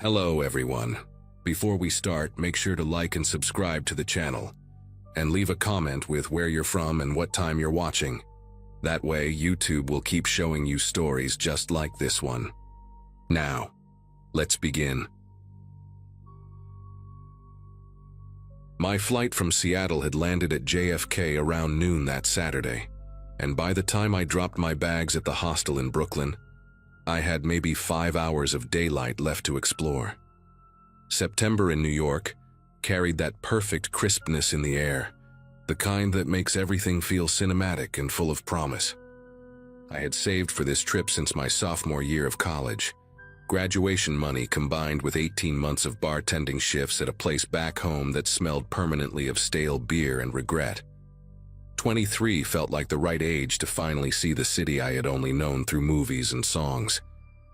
Hello everyone. Before we start, make sure to like and subscribe to the channel, and leave a comment with where you're from and what time you're watching. That way, YouTube will keep showing you stories just like this one. Now, let's begin. My flight from Seattle had landed at JFK around noon that Saturday, and by the time I dropped my bags at the hostel in Brooklyn, I had maybe 5 hours of daylight left to explore. September in New York carried that perfect crispness in the air, the kind that makes everything feel cinematic and full of promise. I had saved for this trip since my sophomore year of college. Graduation money combined with 18 months of bartending shifts at a place back home that smelled permanently of stale beer and regret. 23 felt like the right age to finally see the city I had only known through movies and songs,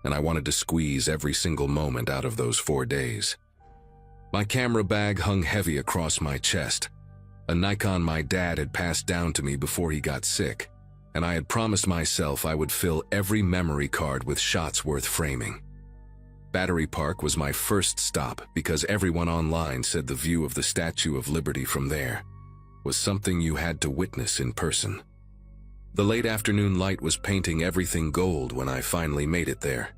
and I wanted to squeeze every single moment out of those 4 days. My camera bag hung heavy across my chest, a Nikon my dad had passed down to me before he got sick, and I had promised myself I would fill every memory card with shots worth framing. Battery Park was my first stop because everyone online said the view of the Statue of Liberty from there was something you had to witness in person. The late afternoon light was painting everything gold when I finally made it there.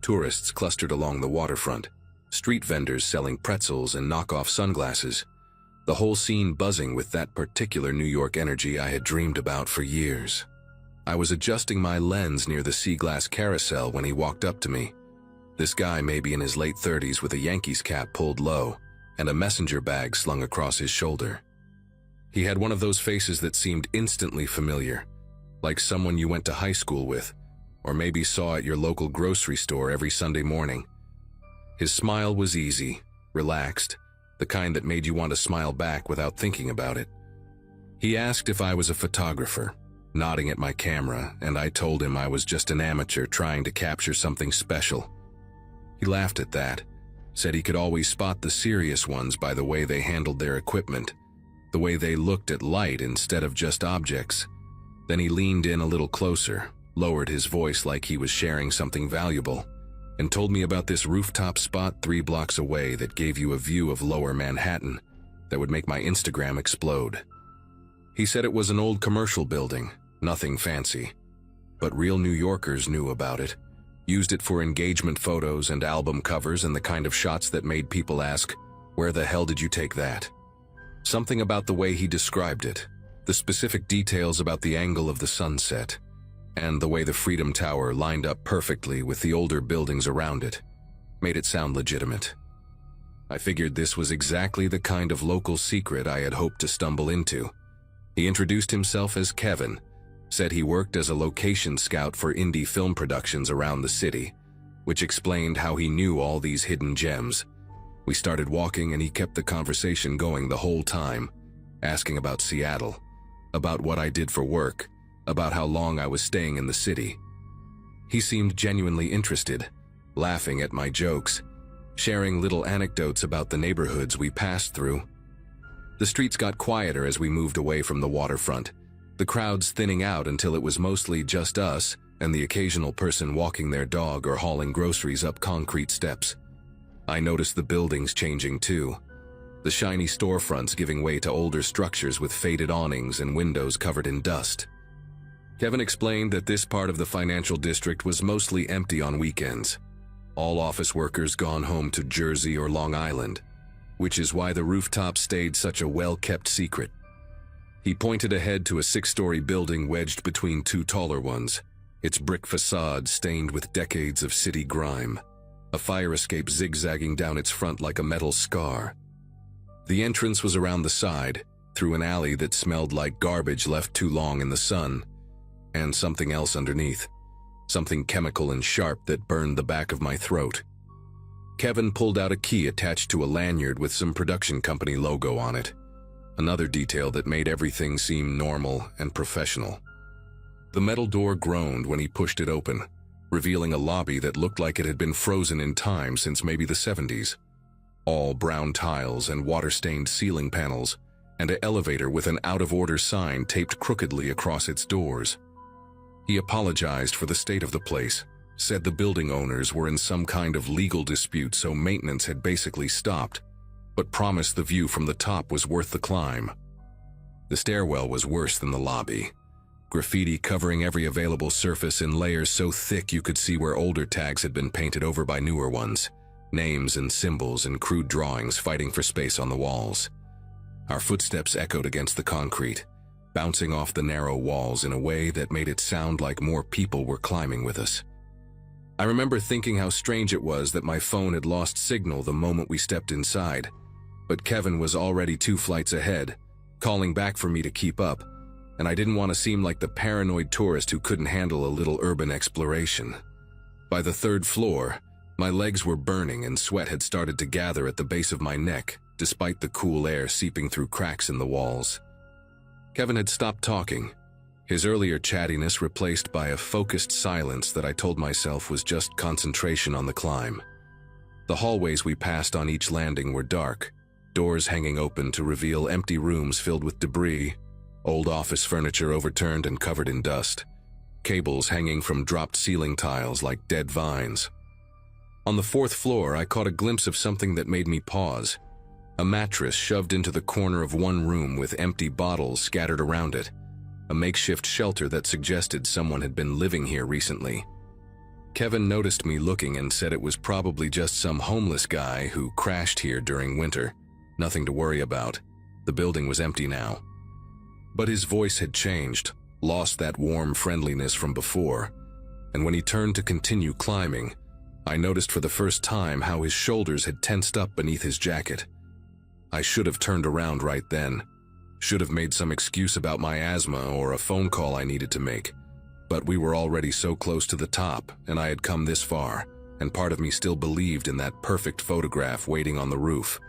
Tourists clustered along the waterfront, street vendors selling pretzels and knockoff sunglasses, the whole scene buzzing with that particular New York energy I had dreamed about for years. I was adjusting my lens near the sea glass carousel when he walked up to me. This guy maybe in his late 30s with a Yankees cap pulled low and a messenger bag slung across his shoulder. He had one of those faces that seemed instantly familiar, like someone you went to high school with, or maybe saw at your local grocery store every Sunday morning. His smile was easy, relaxed, the kind that made you want to smile back without thinking about it. He asked if I was a photographer, nodding at my camera, and I told him I was just an amateur trying to capture something special. He laughed at that, said he could always spot the serious ones by the way they handled their equipment, the way they looked at light instead of just objects. Then he leaned in a little closer, lowered his voice like he was sharing something valuable, and told me about this rooftop spot 3 blocks away that gave you a view of lower Manhattan that would make my Instagram explode. He said it was an old commercial building, nothing fancy, but real New Yorkers knew about it, used it for engagement photos and album covers and the kind of shots that made people ask, "Where the hell did you take that?" Something about the way he described it, the specific details about the angle of the sunset, and the way the Freedom Tower lined up perfectly with the older buildings around it, made it sound legitimate. I figured this was exactly the kind of local secret I had hoped to stumble into. He introduced himself as Kevin, said he worked as a location scout for indie film productions around the city, which explained how he knew all these hidden gems. We started walking and he kept the conversation going the whole time, asking about Seattle, about what I did for work, about how long I was staying in the city. He seemed genuinely interested, laughing at my jokes, sharing little anecdotes about the neighborhoods we passed through. The streets got quieter as we moved away from the waterfront, the crowds thinning out until it was mostly just us and the occasional person walking their dog or hauling groceries up concrete steps. I noticed the buildings changing too, the shiny storefronts giving way to older structures with faded awnings and windows covered in dust. Kevin explained that this part of the financial district was mostly empty on weekends, all office workers gone home to Jersey or Long Island, which is why the rooftop stayed such a well-kept secret. He pointed ahead to a 6-story building wedged between 2 taller ones, its brick facade stained with decades of city grime, a fire escape zigzagging down its front like a metal scar. The entrance was around the side, through an alley that smelled like garbage left too long in the sun, and something else underneath, something chemical and sharp that burned the back of my throat. Kevin pulled out a key attached to a lanyard with some production company logo on it, another detail that made everything seem normal and professional. The metal door groaned when he pushed it open, revealing a lobby that looked like it had been frozen in time since maybe the 70s. All brown tiles and water-stained ceiling panels, and an elevator with an out-of-order sign taped crookedly across its doors. He apologized for the state of the place, Said the building owners were in some kind of legal dispute, so maintenance had basically stopped, but promised the view from the top was worth the climb. The stairwell was worse than the lobby. Graffiti covering every available surface in layers so thick you could see where older tags had been painted over by newer ones. Names and symbols and crude drawings fighting for space on the walls. Our footsteps echoed against the concrete, bouncing off the narrow walls in a way that made it sound like more people were climbing with us. I remember thinking how strange it was that my phone had lost signal the moment we stepped inside, but Kevin was already 2 flights ahead, calling back for me to keep up, and I didn't want to seem like the paranoid tourist who couldn't handle a little urban exploration. By the 3rd floor, my legs were burning and sweat had started to gather at the base of my neck, despite the cool air seeping through cracks in the walls. Kevin had stopped talking, his earlier chattiness replaced by a focused silence that I told myself was just concentration on the climb. The hallways we passed on each landing were dark, doors hanging open to reveal empty rooms filled with debris, old office furniture overturned and covered in dust, cables hanging from dropped ceiling tiles like dead vines. On the 4th floor, I caught a glimpse of something that made me pause. A mattress shoved into the corner of one room with empty bottles scattered around it, a makeshift shelter that suggested someone had been living here recently. Kevin noticed me looking and said it was probably just some homeless guy who crashed here during winter. Nothing to worry about. The building was empty now. But his voice had changed, lost that warm friendliness from before, and when he turned to continue climbing, I noticed for the first time how his shoulders had tensed up beneath his jacket. I should have turned around right then, should have made some excuse about my asthma or a phone call I needed to make, but we were already so close to the top and I had come this far, and part of me still believed in that perfect photograph waiting on the roof.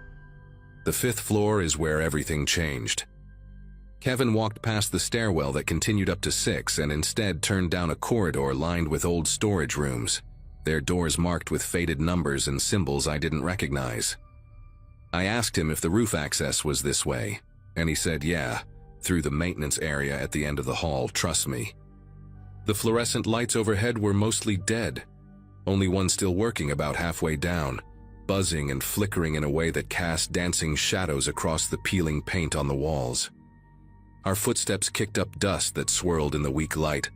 The 5th floor is where everything changed. Kevin walked past the stairwell that continued up to 6 and instead turned down a corridor lined with old storage rooms, their doors marked with faded numbers and symbols I didn't recognize. I asked him if the roof access was this way, and he said yeah, through the maintenance area at the end of the hall, trust me. The fluorescent lights overhead were mostly dead, only one still working about halfway down, buzzing and flickering in a way that cast dancing shadows across the peeling paint on the walls. Our footsteps kicked up dust that swirled in the weak light,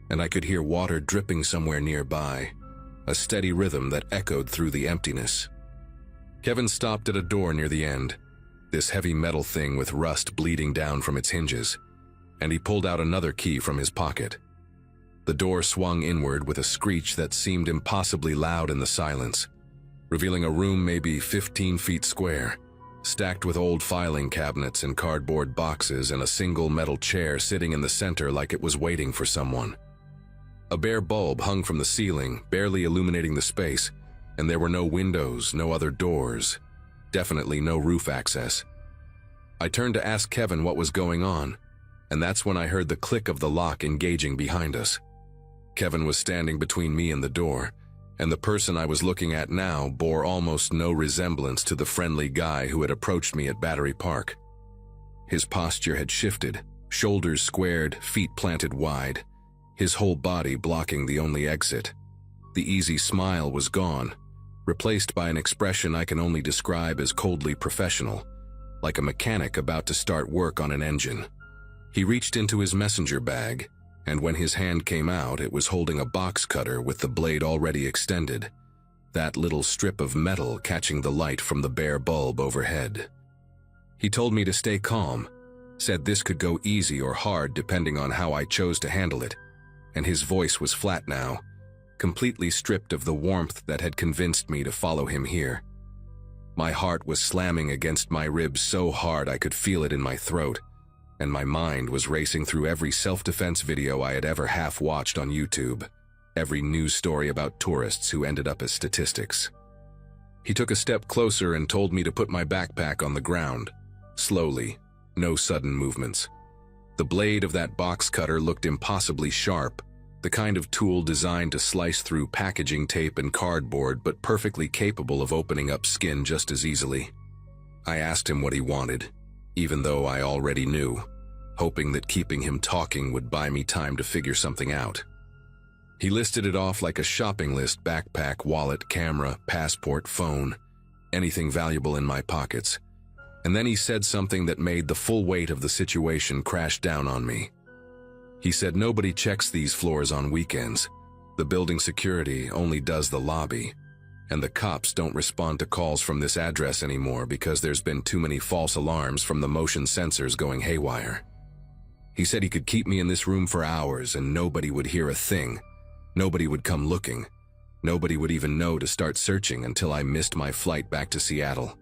and I could hear water dripping somewhere nearby, a steady rhythm that echoed through the emptiness. Kevin stopped at a door near the end, this heavy metal thing with rust bleeding down from its hinges, and he pulled out another key from his pocket. The door swung inward with a screech that seemed impossibly loud in the silence, revealing a room maybe 15 feet square, stacked with old filing cabinets and cardboard boxes and a single metal chair sitting in the center like it was waiting for someone. A bare bulb hung from the ceiling, barely illuminating the space, and there were no windows, no other doors, definitely no roof access. I turned to ask Kevin what was going on, and that's when I heard the click of the lock engaging behind us. Kevin was standing between me and the door, and the person I was looking at now bore almost no resemblance to the friendly guy who had approached me at Battery Park. His posture had shifted, shoulders squared, feet planted wide, his whole body blocking the only exit. The easy smile was gone, replaced by an expression I can only describe as coldly professional, like a mechanic about to start work on an engine. He reached into his messenger bag, and when his hand came out, it was holding a box cutter with the blade already extended, that little strip of metal catching the light from the bare bulb overhead. He told me to stay calm, said this could go easy or hard depending on how I chose to handle it, and his voice was flat now, completely stripped of the warmth that had convinced me to follow him here. My heart was slamming against my ribs so hard I could feel it in my throat, and my mind was racing through every self-defense video I had ever half-watched on YouTube, every news story about tourists who ended up as statistics. He took a step closer and told me to put my backpack on the ground, slowly, no sudden movements. The blade of that box cutter looked impossibly sharp, the kind of tool designed to slice through packaging tape and cardboard but perfectly capable of opening up skin just as easily. I asked him what he wanted, even though I already knew, hoping that keeping him talking would buy me time to figure something out. He listed it off like a shopping list: backpack, wallet, camera, passport, phone, anything valuable in my pockets. And then he said something that made the full weight of the situation crash down on me. He said nobody checks these floors on weekends. The building security only does the lobby. And the cops don't respond to calls from this address anymore because there's been too many false alarms from the motion sensors going haywire. He said he could keep me in this room for hours and nobody would hear a thing. Nobody would come looking. Nobody would even know to start searching until I missed my flight back to Seattle.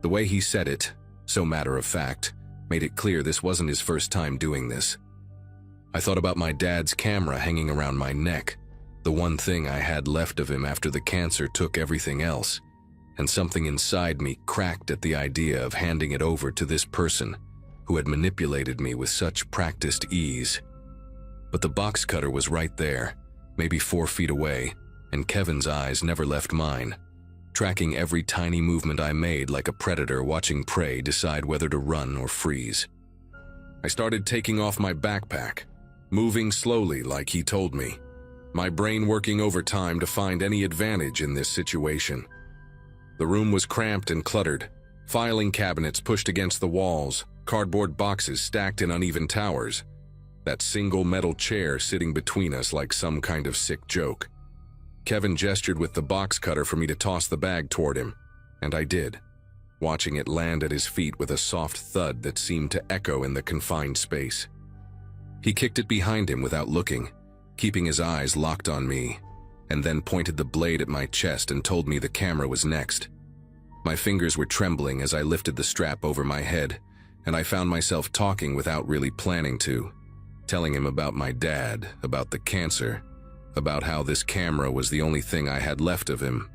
The way he said it, so matter of fact, made it clear this wasn't his first time doing this. I thought about my dad's camera hanging around my neck, the one thing I had left of him after the cancer took everything else, and something inside me cracked at the idea of handing it over to this person who had manipulated me with such practiced ease. But the box cutter was right there, maybe 4 feet away, and Kevin's eyes never left mine, tracking every tiny movement I made like a predator watching prey decide whether to run or freeze. I started taking off my backpack, moving slowly like he told me, my brain working overtime to find any advantage in this situation. The room was cramped and cluttered, filing cabinets pushed against the walls, cardboard boxes stacked in uneven towers, that single metal chair sitting between us like some kind of sick joke. Kevin gestured with the box cutter for me to toss the bag toward him, and I did, watching it land at his feet with a soft thud that seemed to echo in the confined space. He kicked it behind him without looking, keeping his eyes locked on me, and then pointed the blade at my chest and told me the camera was next. My fingers were trembling as I lifted the strap over my head, and I found myself talking without really planning to, telling him about my dad, about the cancer, about how this camera was the only thing I had left of him.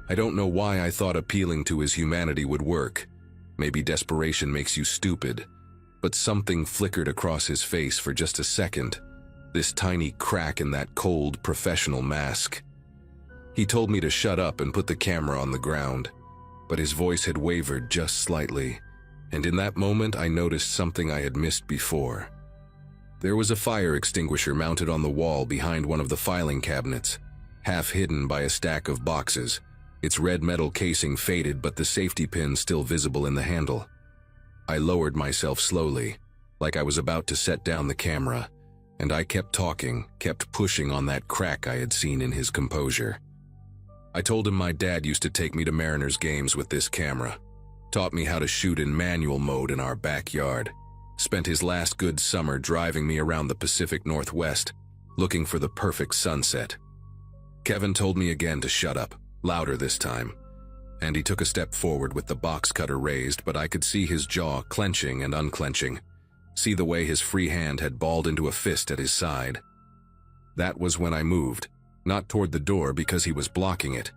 I don't know why I thought appealing to his humanity would work. Maybe desperation makes you stupid, but something flickered across his face for just a second, this tiny crack in that cold, professional mask. He told me to shut up and put the camera on the ground, but his voice had wavered just slightly, and in that moment I noticed something I had missed before. There was a fire extinguisher mounted on the wall behind one of the filing cabinets, half hidden by a stack of boxes, its red metal casing faded but the safety pin still visible in the handle. I lowered myself slowly, like I was about to set down the camera, and I kept talking, kept pushing on that crack I had seen in his composure. I told him my dad used to take me to Mariners games with this camera, taught me how to shoot in manual mode in our backyard, spent his last good summer driving me around the Pacific Northwest, looking for the perfect sunset. Kevin told me again to shut up, louder this time, and he took a step forward with the box cutter raised, but I could see his jaw clenching and unclenching, see the way his free hand had balled into a fist at his side. That was when I moved, not toward the door because he was blocking it,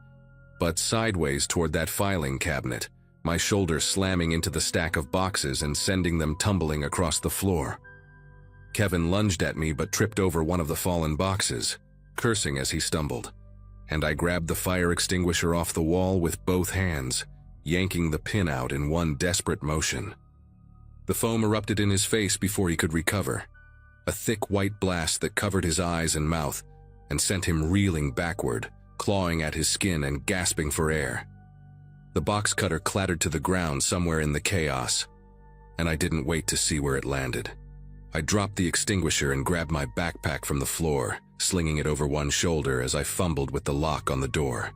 but sideways toward that filing cabinet, my shoulder slamming into the stack of boxes and sending them tumbling across the floor. Kevin lunged at me but tripped over one of the fallen boxes, cursing as he stumbled, and I grabbed the fire extinguisher off the wall with both hands, yanking the pin out in one desperate motion. The foam erupted in his face before he could recover, a thick white blast that covered his eyes and mouth and sent him reeling backward, clawing at his skin and gasping for air. The box cutter clattered to the ground somewhere in the chaos, and I didn't wait to see where it landed. I dropped the extinguisher and grabbed my backpack from the floor, slinging it over one shoulder as I fumbled with the lock on the door.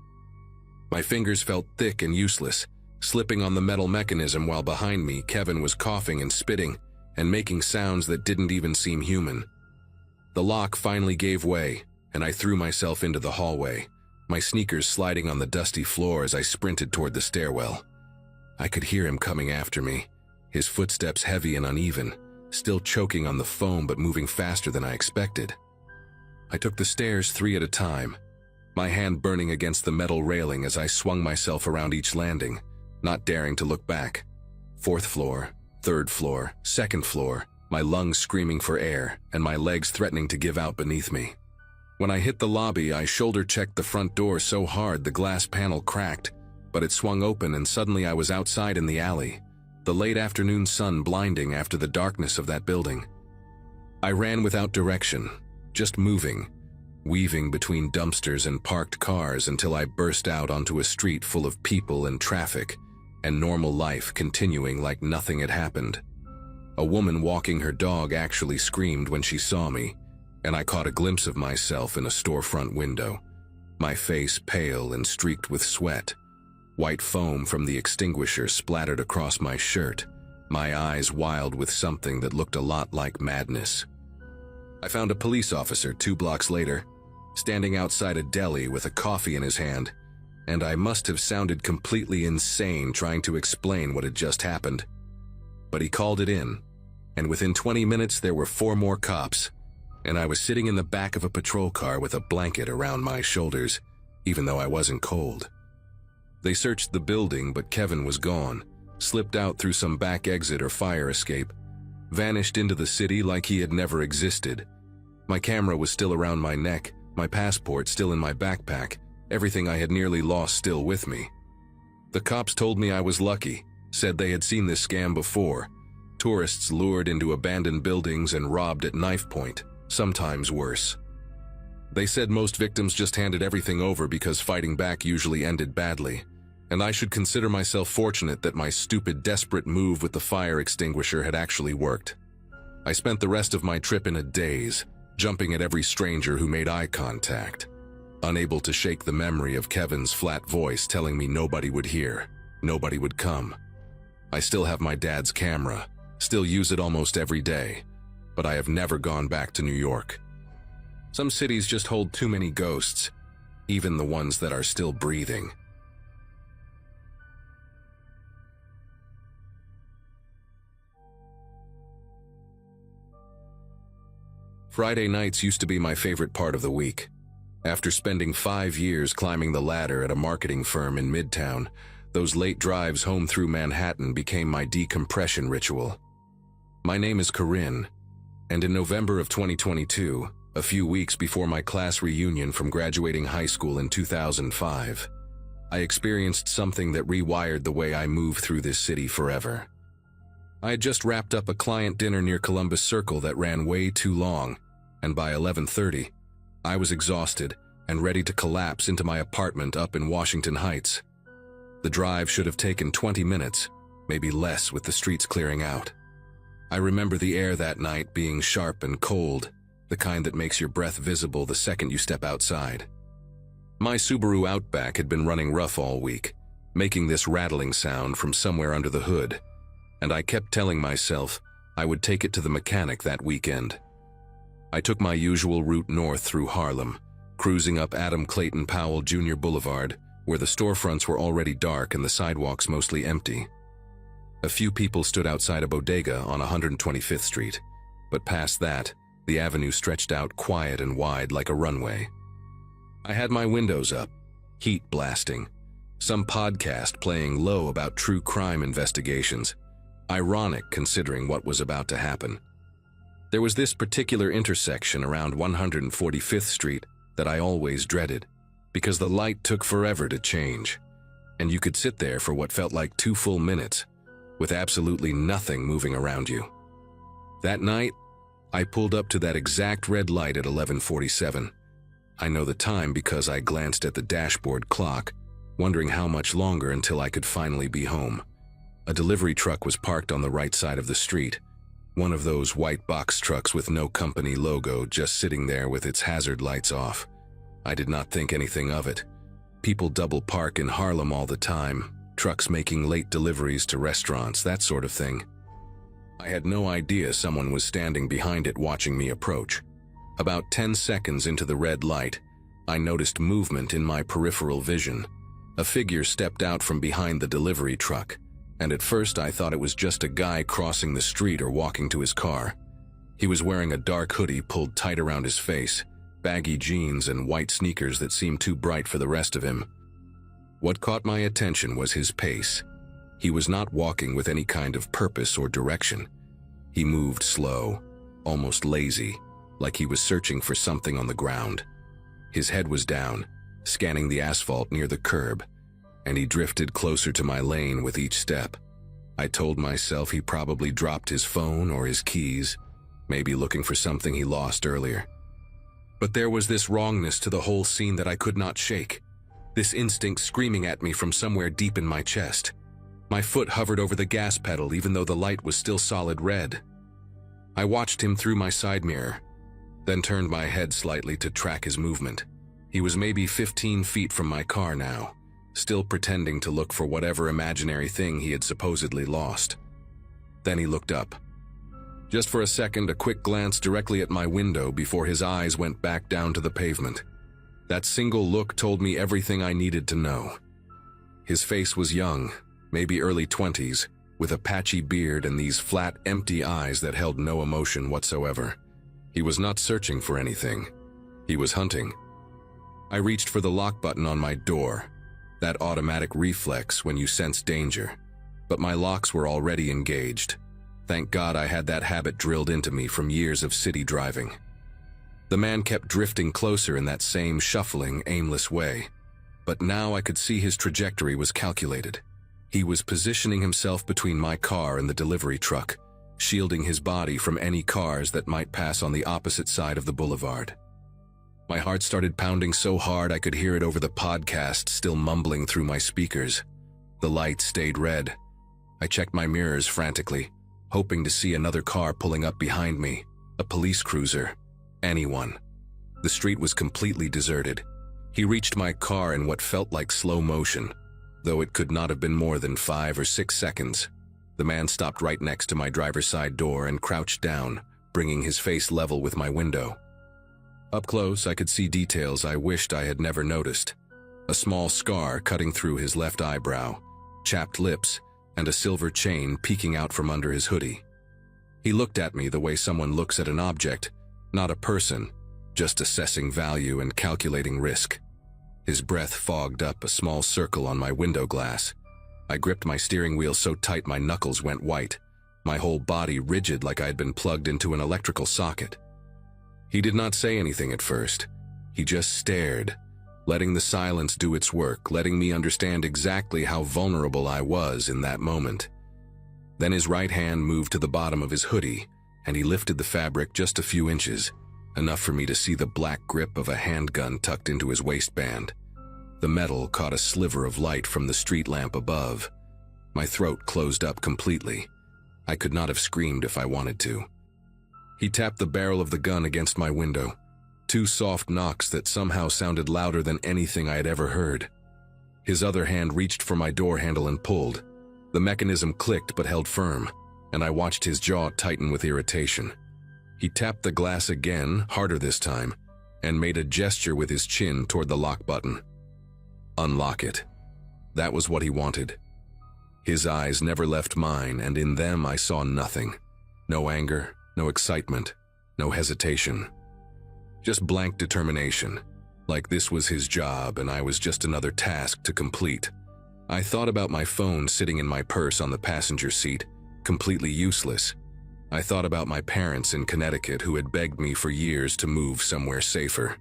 My fingers felt thick and useless, slipping on the metal mechanism while behind me Kevin was coughing and spitting and making sounds that didn't even seem human. The lock finally gave way, and I threw myself into the hallway, my sneakers sliding on the dusty floor as I sprinted toward the stairwell. I could hear him coming after me, his footsteps heavy and uneven, still choking on the foam but moving faster than I expected. I took the stairs 3 at a time, my hand burning against the metal railing as I swung myself around each landing, not daring to look back. 4th floor, 3rd floor, 2nd floor, my lungs screaming for air and my legs threatening to give out beneath me. When I hit the lobby, I shoulder-checked the front door so hard the glass panel cracked, but it swung open and suddenly I was outside in the alley, the late afternoon sun blinding after the darkness of that building. I ran without direction, just moving weaving between dumpsters and parked cars until I burst out onto a street full of people and traffic, and normal life continuing like nothing had happened. A woman walking her dog actually screamed when she saw me, and I caught a glimpse of myself in a storefront window, my face pale and streaked with sweat. White foam from the extinguisher splattered across my shirt, my eyes wild with something that looked a lot like madness. I found a police officer 2 blocks later, standing outside a deli with a coffee in his hand, and I must have sounded completely insane trying to explain what had just happened. But he called it in, and within 20 minutes there were 4 more cops, and I was sitting in the back of a patrol car with a blanket around my shoulders, even though I wasn't cold. They searched the building, but Kevin was gone, slipped out through some back exit or fire escape, vanished into the city like he had never existed. My camera was still around my neck, my passport still in my backpack, everything I had nearly lost still with me. The cops told me I was lucky, said they had seen this scam before. Tourists lured into abandoned buildings and robbed at knife point, sometimes worse. They said most victims just handed everything over because fighting back usually ended badly, and I should consider myself fortunate that my stupid, desperate move with the fire extinguisher had actually worked. I spent the rest of my trip in a daze, jumping at every stranger who made eye contact, unable to shake the memory of Kevin's flat voice telling me nobody would hear, nobody would come. I still have my dad's camera, still use it almost every day, but I have never gone back to New York. Some cities just hold too many ghosts, even the ones that are still breathing. Friday nights used to be my favorite part of the week. After spending 5 years climbing the ladder at a marketing firm in Midtown, those late drives home through Manhattan became my decompression ritual. My name is Corinne, and in November of 2022, a few weeks before my class reunion from graduating high school in 2005, I experienced something that rewired the way I move through this city forever. I had just wrapped up a client dinner near Columbus Circle that ran way too long, and by 11:30, I was exhausted and ready to collapse into my apartment up in Washington Heights. The drive should have taken 20 minutes, maybe less with the streets clearing out. I remember the air that night being sharp and cold, the kind that makes your breath visible the second you step outside. My Subaru Outback had been running rough all week, making this rattling sound from somewhere under the hood, and I kept telling myself I would take it to the mechanic that weekend. I took my usual route north through Harlem, cruising up Adam Clayton Powell Jr. Boulevard, where the storefronts were already dark and the sidewalks mostly empty. A few people stood outside a bodega on 125th Street, but past that, the avenue stretched out quiet and wide like a runway. I had my windows up, heat blasting, some podcast playing low about true crime investigations, ironic considering what was about to happen. There was this particular intersection around 145th Street that I always dreaded, because the light took forever to change, and you could sit there for what felt like 2 full minutes, with absolutely nothing moving around you. That night, I pulled up to that exact red light at 11:47. I know the time because I glanced at the dashboard clock, wondering how much longer until I could finally be home. A delivery truck was parked on the right side of the street, one of those white box trucks with no company logo just sitting there with its hazard lights off. I did not think anything of it. People double park in Harlem all the time, trucks making late deliveries to restaurants, that sort of thing. I had no idea someone was standing behind it watching me approach. About 10 seconds into the red light, I noticed movement in my peripheral vision. A figure stepped out from behind the delivery truck, and at first I thought it was just a guy crossing the street or walking to his car. He was wearing a dark hoodie pulled tight around his face, baggy jeans and white sneakers that seemed too bright for the rest of him. What caught my attention was his pace. He was not walking with any kind of purpose or direction. He moved slow, almost lazy, like he was searching for something on the ground. His head was down, scanning the asphalt near the curb, and he drifted closer to my lane with each step. I told myself he probably dropped his phone or his keys, maybe looking for something he lost earlier. But there was this wrongness to the whole scene that I could not shake. This instinct screaming at me from somewhere deep in my chest. My foot hovered over the gas pedal even though the light was still solid red. I watched him through my side mirror, then turned my head slightly to track his movement. He was maybe 15 feet from my car now, still pretending to look for whatever imaginary thing he had supposedly lost. Then he looked up. Just for a second, a quick glance directly at my window before his eyes went back down to the pavement. That single look told me everything I needed to know. His face was young, maybe early 20s, with a patchy beard and these flat, empty eyes that held no emotion whatsoever. He was not searching for anything. He was hunting. I reached for the lock button on my door, that automatic reflex when you sense danger, but my locks were already engaged. Thank God I had that habit drilled into me from years of city driving. The man kept drifting closer in that same shuffling, aimless way, but now I could see his trajectory was calculated. He was positioning himself between my car and the delivery truck, shielding his body from any cars that might pass on the opposite side of the boulevard. My heart started pounding so hard I could hear it over the podcast still mumbling through my speakers. The light stayed red. I checked my mirrors frantically, hoping to see another car pulling up behind me, a police cruiser, anyone. The street was completely deserted. He reached my car in what felt like slow motion, though it could not have been more than 5 or 6 seconds. The man stopped right next to my driver's side door and crouched down, bringing his face level with my window. Up close, I could see details I wished I had never noticed. A small scar cutting through his left eyebrow, chapped lips, and a silver chain peeking out from under his hoodie. He looked at me the way someone looks at an object, not a person, just assessing value and calculating risk. His breath fogged up a small circle on my window glass. I gripped my steering wheel so tight my knuckles went white, my whole body rigid like I had been plugged into an electrical socket. He did not say anything at first. He just stared, letting the silence do its work, letting me understand exactly how vulnerable I was in that moment. Then his right hand moved to the bottom of his hoodie, and he lifted the fabric just a few inches, enough for me to see the black grip of a handgun tucked into his waistband. The metal caught a sliver of light from the street lamp above. My throat closed up completely. I could not have screamed if I wanted to. He tapped the barrel of the gun against my window. 2 soft knocks that somehow sounded louder than anything I had ever heard. His other hand reached for my door handle and pulled. The mechanism clicked but held firm, and I watched his jaw tighten with irritation. He tapped the glass again, harder this time, and made a gesture with his chin toward the lock button. Unlock it. That was what he wanted. His eyes never left mine, and in them I saw nothing. No anger, no excitement, no hesitation. Just blank determination, like this was his job and I was just another task to complete. I thought about my phone sitting in my purse on the passenger seat, completely useless. I thought about my parents in Connecticut who had begged me for years to move somewhere safer.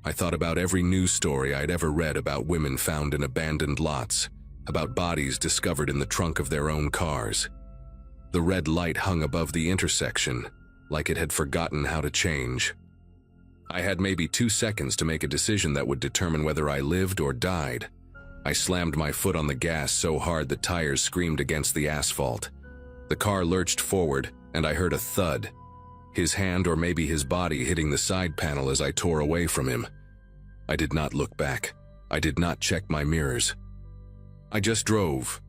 I thought about every news story I'd ever read about women found in abandoned lots, about bodies discovered in the trunk of their own cars. The red light hung above the intersection, like it had forgotten how to change. I had maybe 2 seconds to make a decision that would determine whether I lived or died. I slammed my foot on the gas so hard the tires screamed against the asphalt. The car lurched forward, and I heard a thud. His hand or maybe his body hitting the side panel as I tore away from him. I did not look back. I did not check my mirrors. I just drove,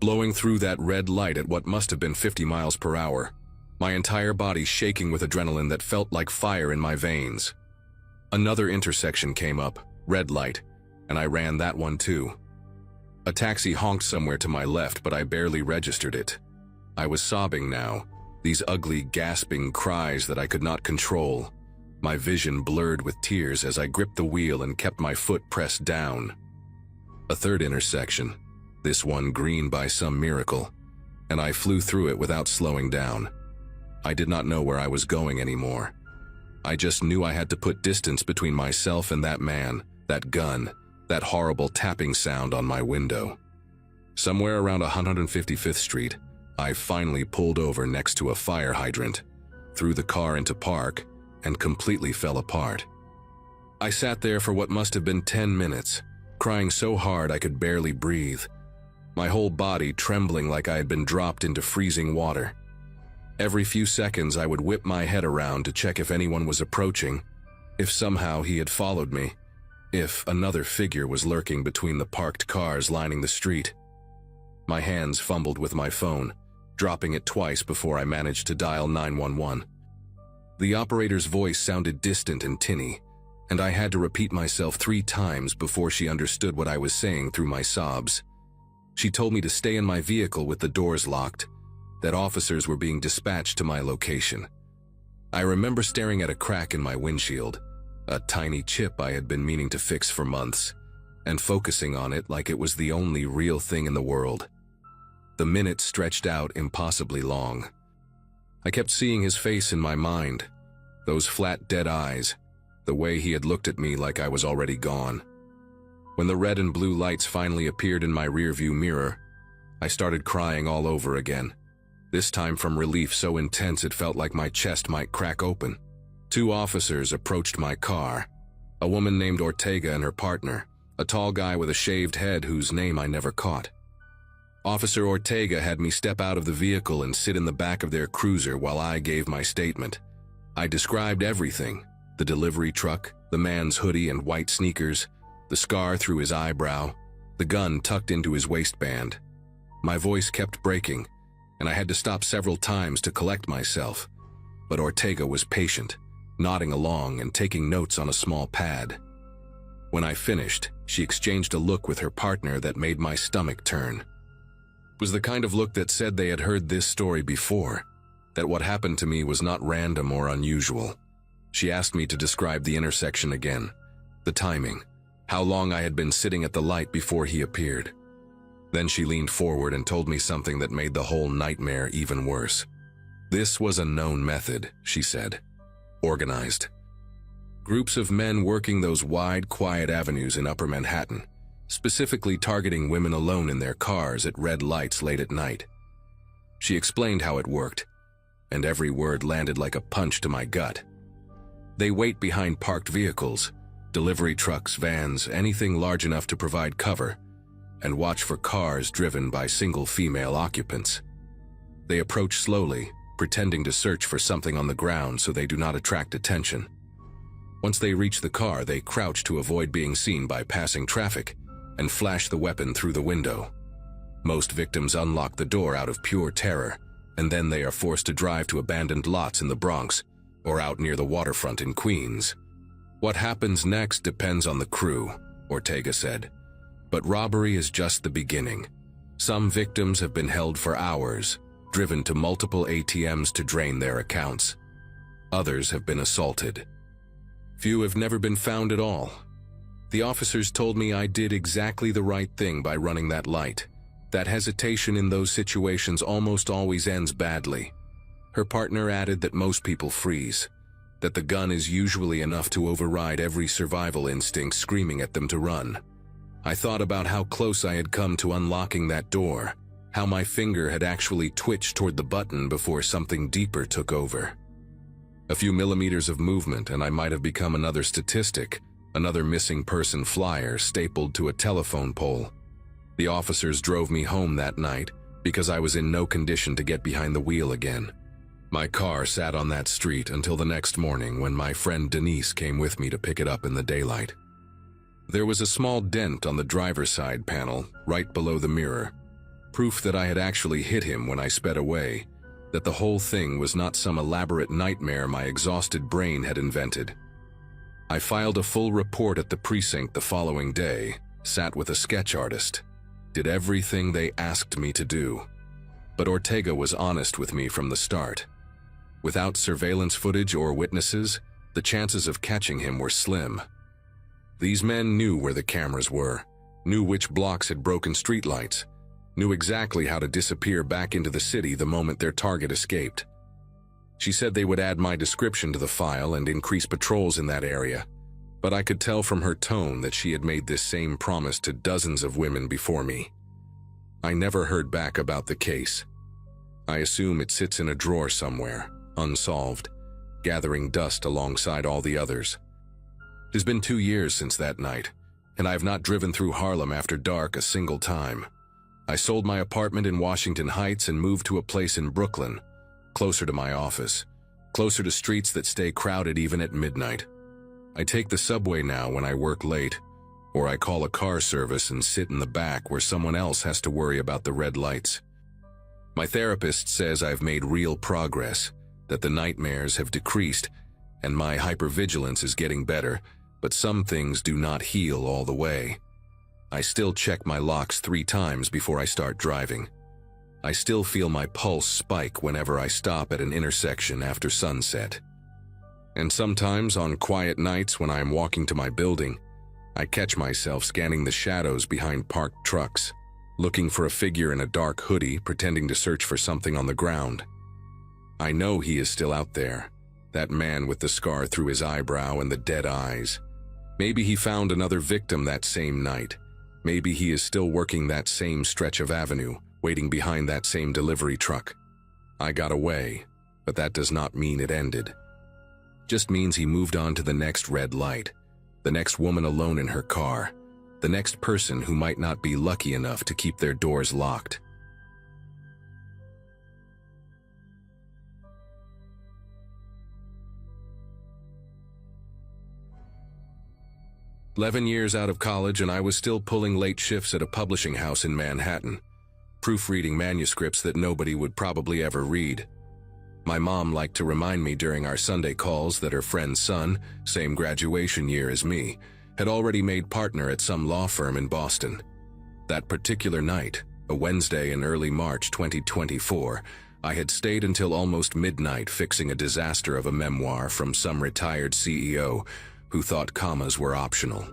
blowing through that red light at what must have been 50 miles per hour, my entire body shaking with adrenaline that felt like fire in my veins. Another intersection came up, red light, and I ran that one too. A taxi honked somewhere to my left, but I barely registered it. I was sobbing now, these ugly, gasping cries that I could not control. My vision blurred with tears as I gripped the wheel and kept my foot pressed down. A third intersection, this one green by some miracle, and I flew through it without slowing down. I did not know where I was going anymore. I just knew I had to put distance between myself and that man, that gun, that horrible tapping sound on my window. Somewhere around 155th Street, I finally pulled over next to a fire hydrant, threw the car into park, and completely fell apart. I sat there for what must have been 10 minutes, crying so hard I could barely breathe, my whole body trembling like I had been dropped into freezing water. Every few seconds I would whip my head around to check if anyone was approaching, if somehow he had followed me, if another figure was lurking between the parked cars lining the street. My hands fumbled with my phone, dropping it twice before I managed to dial 911. The operator's voice sounded distant and tinny, and I had to repeat myself 3 times before she understood what I was saying through my sobs. She told me to stay in my vehicle with the doors locked, that officers were being dispatched to my location. I remember staring at a crack in my windshield, a tiny chip I had been meaning to fix for months, and focusing on it like it was the only real thing in the world. The minutes stretched out impossibly long. I kept seeing his face in my mind, those flat, dead eyes, the way he had looked at me like I was already gone. When the red and blue lights finally appeared in my rearview mirror, I started crying all over again. This time from relief so intense it felt like my chest might crack open. 2 officers approached my car, a woman named Ortega and her partner, a tall guy with a shaved head whose name I never caught. Officer Ortega had me step out of the vehicle and sit in the back of their cruiser while I gave my statement. I described everything: the delivery truck, the man's hoodie and white sneakers, the scar through his eyebrow, the gun tucked into his waistband. My voice kept breaking, and I had to stop several times to collect myself. But Ortega was patient, nodding along and taking notes on a small pad. When I finished, she exchanged a look with her partner that made my stomach turn. It was the kind of look that said they had heard this story before, that what happened to me was not random or unusual. She asked me to describe the intersection again, the timing, how long I had been sitting at the light before he appeared. Then she leaned forward and told me something that made the whole nightmare even worse. This was a known method, she said. Organized. Groups of men working those wide, quiet avenues in Upper Manhattan, specifically targeting women alone in their cars at red lights late at night. She explained how it worked, and every word landed like a punch to my gut. They wait behind parked vehicles, delivery trucks, vans, anything large enough to provide cover, and watch for cars driven by single female occupants. They approach slowly, pretending to search for something on the ground so they do not attract attention. Once they reach the car, they crouch to avoid being seen by passing traffic and flash the weapon through the window. Most victims unlock the door out of pure terror, and then they are forced to drive to abandoned lots in the Bronx or out near the waterfront in Queens. What happens next depends on the crew, Ortega said. But robbery is just the beginning. Some victims have been held for hours, driven to multiple ATMs to drain their accounts. Others have been assaulted. Few have never been found at all. The officers told me I did exactly the right thing by running that light. That hesitation in those situations almost always ends badly. Her partner added that most people freeze, that the gun is usually enough to override every survival instinct screaming at them to run. I thought about how close I had come to unlocking that door, how my finger had actually twitched toward the button before something deeper took over. A few millimeters of movement and I might have become another statistic, another missing person flyer stapled to a telephone pole. The officers drove me home that night because I was in no condition to get behind the wheel again. My car sat on that street until the next morning when my friend Denise came with me to pick it up in the daylight. There was a small dent on the driver's side panel, right below the mirror, proof that I had actually hit him when I sped away, that the whole thing was not some elaborate nightmare my exhausted brain had invented. I filed a full report at the precinct the following day, sat with a sketch artist, did everything they asked me to do. But Ortega was honest with me from the start. Without surveillance footage or witnesses, the chances of catching him were slim. These men knew where the cameras were, knew which blocks had broken streetlights, knew exactly how to disappear back into the city the moment their target escaped. She said they would add my description to the file and increase patrols in that area, but I could tell from her tone that she had made this same promise to dozens of women before me. I never heard back about the case. I assume it sits in a drawer somewhere, unsolved, gathering dust alongside all the others. It has been 2 years since that night, and I have not driven through Harlem after dark a single time. I sold my apartment in Washington Heights and moved to a place in Brooklyn, closer to my office, closer to streets that stay crowded even at midnight. I take the subway now when I work late, or I call a car service and sit in the back where someone else has to worry about the red lights. My therapist says I've made real progress, that the nightmares have decreased, and my hypervigilance is getting better, but some things do not heal all the way. I still check my locks 3 times before I start driving. I still feel my pulse spike whenever I stop at an intersection after sunset. And sometimes on quiet nights when I am walking to my building, I catch myself scanning the shadows behind parked trucks, looking for a figure in a dark hoodie pretending to search for something on the ground. I know he is still out there, that man with the scar through his eyebrow and the dead eyes. Maybe he found another victim that same night. Maybe he is still working that same stretch of avenue, waiting behind that same delivery truck. I got away, but that does not mean it ended. Just means he moved on to the next red light, the next woman alone in her car, the next person who might not be lucky enough to keep their doors locked. "11 years out of college and I was still pulling late shifts at a publishing house in Manhattan, proofreading manuscripts that nobody would probably ever read. My mom liked to remind me during our Sunday calls that her friend's son, same graduation year as me, had already made partner at some law firm in Boston. That particular night, a Wednesday in early March 2024, I had stayed until almost midnight fixing a disaster of a memoir from some retired CEO who thought commas were optional.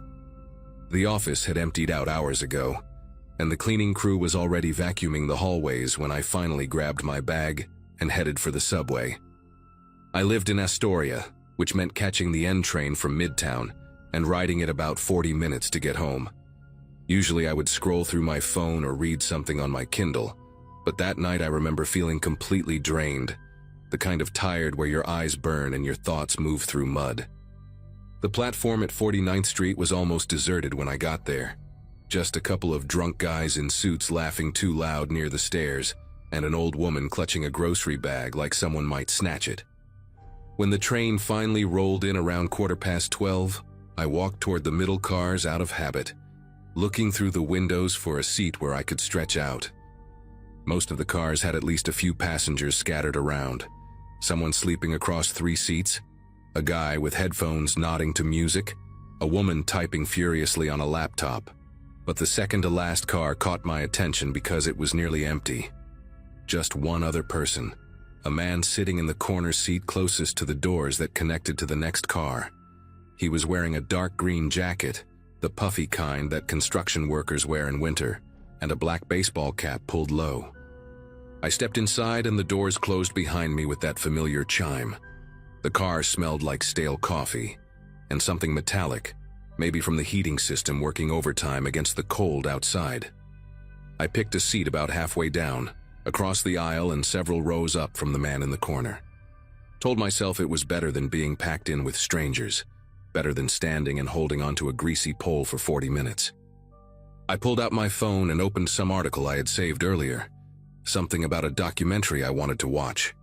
The office had emptied out hours ago, and the cleaning crew was already vacuuming the hallways when I finally grabbed my bag and headed for the subway. I lived in Astoria, which meant catching the N train from Midtown and riding it about 40 minutes to get home. Usually I would scroll through my phone or read something on my Kindle, but that night I remember feeling completely drained, the kind of tired where your eyes burn and your thoughts move through mud. The platform at 49th Street was almost deserted when I got there. Just a couple of drunk guys in suits laughing too loud near the stairs, and an old woman clutching a grocery bag like someone might snatch it. When the train finally rolled in around 12:15, I walked toward the middle cars out of habit, looking through the windows for a seat where I could stretch out. Most of the cars had at least a few passengers scattered around, someone sleeping across 3 seats, a guy with headphones nodding to music, a woman typing furiously on a laptop. But the second-to-last car caught my attention because it was nearly empty. Just one other person, a man sitting in the corner seat closest to the doors that connected to the next car. He was wearing a dark green jacket, the puffy kind that construction workers wear in winter, and a black baseball cap pulled low. I stepped inside and the doors closed behind me with that familiar chime. The car smelled like stale coffee, and something metallic, maybe from the heating system working overtime against the cold outside. I picked a seat about halfway down, across the aisle and several rows up from the man in the corner. Told myself it was better than being packed in with strangers, better than standing and holding onto a greasy pole for 40 minutes. I pulled out my phone and opened some article I had saved earlier, something about a documentary I wanted to watch.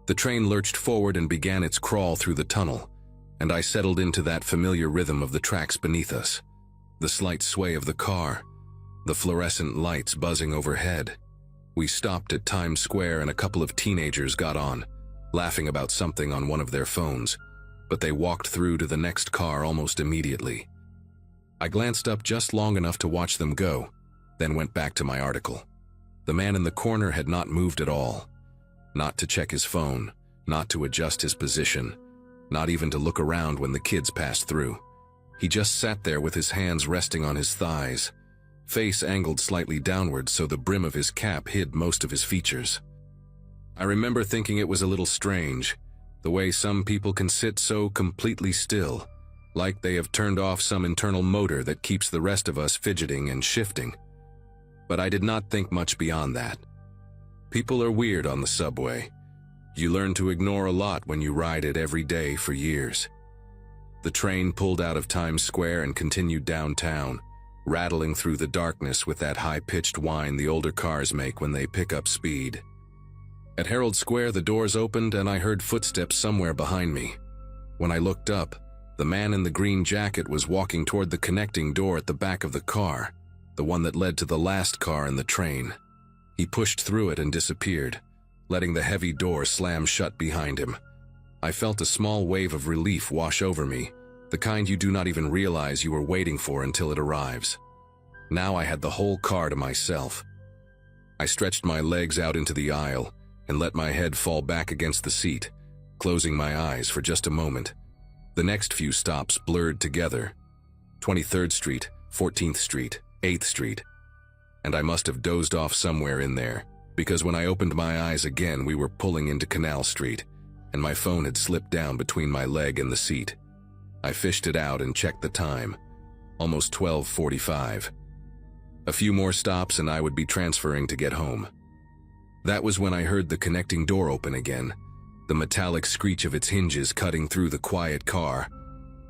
The train lurched forward and began its crawl through the tunnel, and I settled into that familiar rhythm of the tracks beneath us, the slight sway of the car, the fluorescent lights buzzing overhead. We stopped at Times Square and a couple of teenagers got on, laughing about something on one of their phones, but they walked through to the next car almost immediately. I glanced up just long enough to watch them go, then went back to my article. The man in the corner had not moved at all. Not to check his phone, not to adjust his position, not even to look around when the kids passed through. He just sat there with his hands resting on his thighs, face angled slightly downward so the brim of his cap hid most of his features. I remember thinking it was a little strange, the way some people can sit so completely still, like they have turned off some internal motor that keeps the rest of us fidgeting and shifting. But I did not think much beyond that. People are weird on the subway. You learn to ignore a lot when you ride it every day for years. The train pulled out of Times Square and continued downtown, rattling through the darkness with that high-pitched whine the older cars make when they pick up speed. At Herald Square, the doors opened and I heard footsteps somewhere behind me. When I looked up, the man in the green jacket was walking toward the connecting door at the back of the car, the one that led to the last car in the train. He pushed through it and disappeared, letting the heavy door slam shut behind him. I felt a small wave of relief wash over me, the kind you do not even realize you are waiting for until it arrives. Now I had the whole car to myself. I stretched my legs out into the aisle and let my head fall back against the seat, closing my eyes for just a moment. The next few stops blurred together. 23rd Street, 14th Street, 8th Street. And I must have dozed off somewhere in there, because when I opened my eyes again, we were pulling into Canal Street, and my phone had slipped down between my leg and the seat. I fished it out and checked the time. Almost 12:45. A few more stops and I would be transferring to get home. That was when I heard the connecting door open again, the metallic screech of its hinges cutting through the quiet car.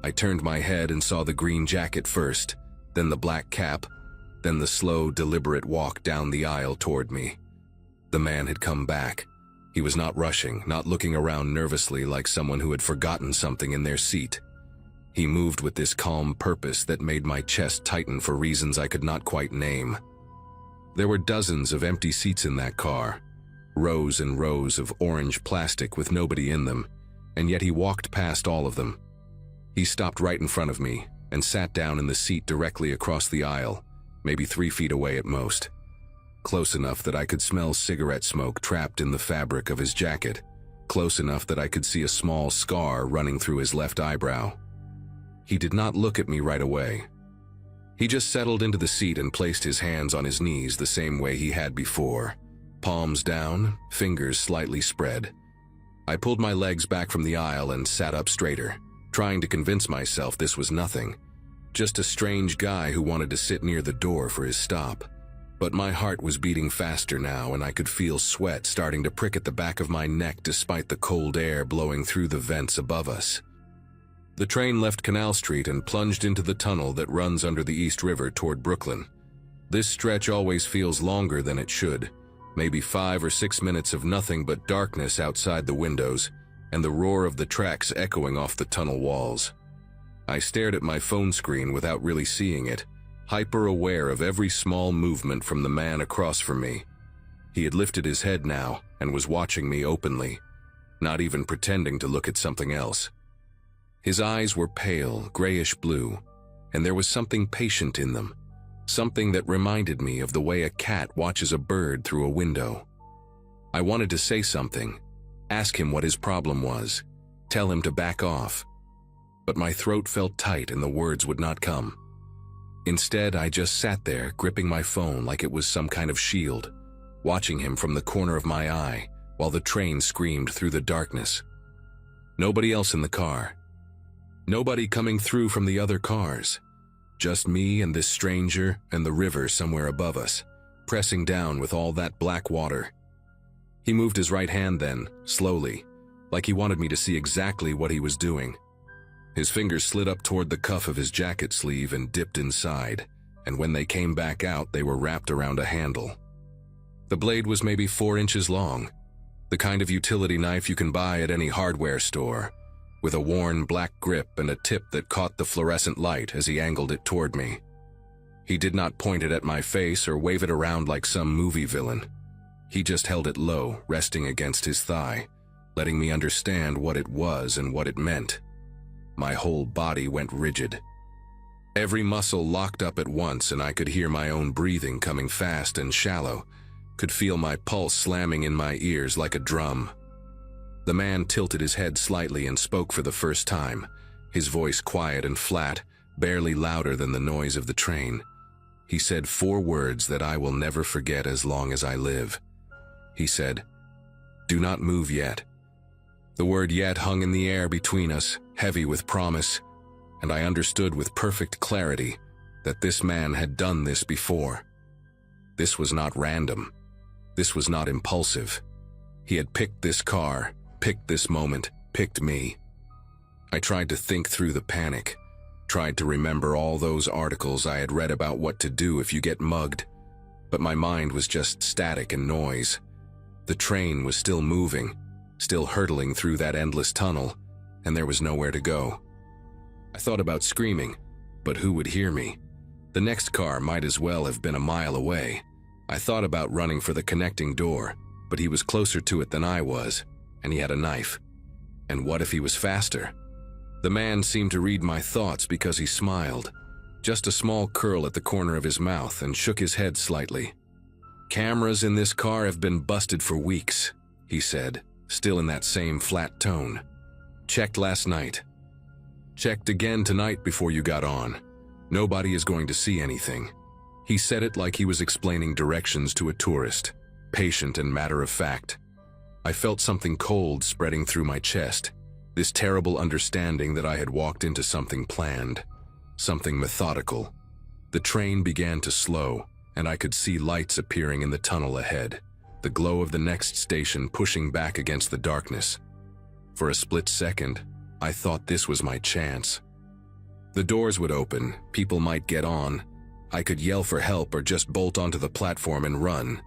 I turned my head and saw the green jacket first, then the black cap, then the slow, deliberate walk down the aisle toward me. The man had come back. He was not rushing, not looking around nervously like someone who had forgotten something in their seat. He moved with this calm purpose that made my chest tighten for reasons I could not quite name. There were dozens of empty seats in that car, rows and rows of orange plastic with nobody in them, and yet he walked past all of them. He stopped right in front of me and sat down in the seat directly across the aisle, maybe 3 feet away at most. Close enough that I could smell cigarette smoke trapped in the fabric of his jacket, close enough that I could see a small scar running through his left eyebrow. He did not look at me right away. He just settled into the seat and placed his hands on his knees the same way he had before, palms down, fingers slightly spread. I pulled my legs back from the aisle and sat up straighter, trying to convince myself this was nothing, just a strange guy who wanted to sit near the door for his stop. But my heart was beating faster now, and I could feel sweat starting to prick at the back of my neck despite the cold air blowing through the vents above us. The train left Canal Street and plunged into the tunnel that runs under the East River toward Brooklyn. This stretch always feels longer than it should, maybe 5 or 6 minutes of nothing but darkness outside the windows and the roar of the tracks echoing off the tunnel walls. I stared at my phone screen without really seeing it, hyper-aware of every small movement from the man across from me. He had lifted his head now and was watching me openly, not even pretending to look at something else. His eyes were pale, grayish-blue, and there was something patient in them, something that reminded me of the way a cat watches a bird through a window. I wanted to say something, ask him what his problem was, tell him to back off, but my throat felt tight and the words would not come. Instead, I just sat there, gripping my phone like it was some kind of shield, watching him from the corner of my eye while the train screamed through the darkness. Nobody else in the car. Nobody coming through from the other cars. Just me and this stranger and the river somewhere above us, pressing down with all that black water. He moved his right hand then, slowly, like he wanted me to see exactly what he was doing. His fingers slid up toward the cuff of his jacket sleeve and dipped inside, and when they came back out, they were wrapped around a handle. The blade was maybe 4 inches long, the kind of utility knife you can buy at any hardware store, with a worn black grip and a tip that caught the fluorescent light as he angled it toward me. He did not point it at my face or wave it around like some movie villain. He just held it low, resting against his thigh, letting me understand what it was and what it meant. My whole body went rigid. Every muscle locked up at once, and I could hear my own breathing coming fast and shallow, could feel my pulse slamming in my ears like a drum. The man tilted his head slightly and spoke for the first time, his voice quiet and flat, barely louder than the noise of the train. He said 4 words that I will never forget as long as I live. He said, "Do not move yet." The word yet hung in the air between us, heavy with promise, and I understood with perfect clarity that this man had done this before. This was not random. This was not impulsive. He had picked this car, picked this moment, picked me. I tried to think through the panic, tried to remember all those articles I had read about what to do if you get mugged, but my mind was just static and noise. The train was still moving, still hurtling through that endless tunnel, and there was nowhere to go. I thought about screaming, but who would hear me? The next car might as well have been a mile away. I thought about running for the connecting door, but he was closer to it than I was, and he had a knife. And what if he was faster? The man seemed to read my thoughts because he smiled, just a small curl at the corner of his mouth, and shook his head slightly. "Cameras in this car have been busted for weeks," he said, still in that same flat tone. "Checked last night. Checked again tonight before you got on. Nobody is going to see anything." He said it like he was explaining directions to a tourist, patient and matter-of-fact. I felt something cold spreading through my chest, this terrible understanding that I had walked into something planned, something methodical. The train began to slow, and I could see lights appearing in the tunnel ahead, the glow of the next station pushing back against the darkness. For a split second, I thought this was my chance. The doors would open, people might get on. I could yell for help or just bolt onto the platform and run.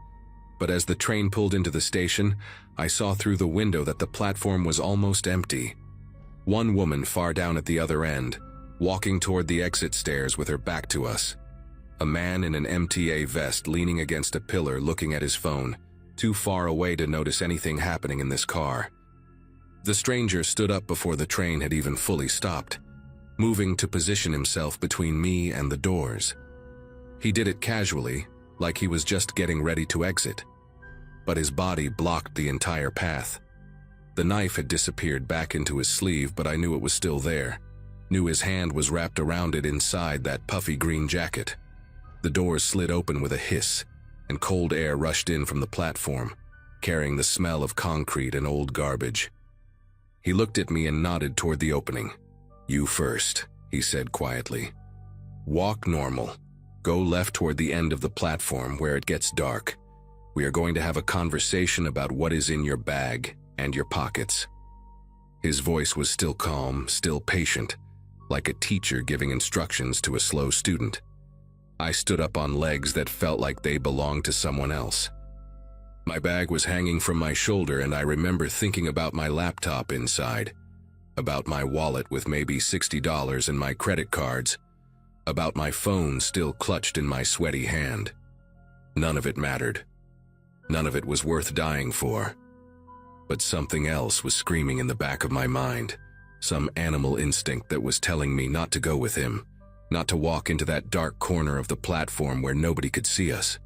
But as the train pulled into the station, I saw through the window that the platform was almost empty. One woman far down at the other end, walking toward the exit stairs with her back to us. A man in an MTA vest leaning against a pillar looking at his phone, too far away to notice anything happening in this car. The stranger stood up before the train had even fully stopped, moving to position himself between me and the doors. He did it casually, like he was just getting ready to exit. But his body blocked the entire path. The knife had disappeared back into his sleeve, but I knew it was still there. Knew his hand was wrapped around it inside that puffy green jacket. The doors slid open with a hiss, and cold air rushed in from the platform, carrying the smell of concrete and old garbage. He looked at me and nodded toward the opening. "You first," he said quietly. "Walk normal. Go left toward the end of the platform where it gets dark. We are going to have a conversation about what is in your bag and your pockets." His voice was still calm, still patient, like a teacher giving instructions to a slow student. I stood up on legs that felt like they belonged to someone else. My bag was hanging from my shoulder, and I remember thinking about my laptop inside, about my wallet with maybe $60 and my credit cards, about my phone still clutched in my sweaty hand. None of it mattered. None of it was worth dying for. But something else was screaming in the back of my mind, some animal instinct that was telling me not to go with him, not to walk into that dark corner of the platform where nobody could see us.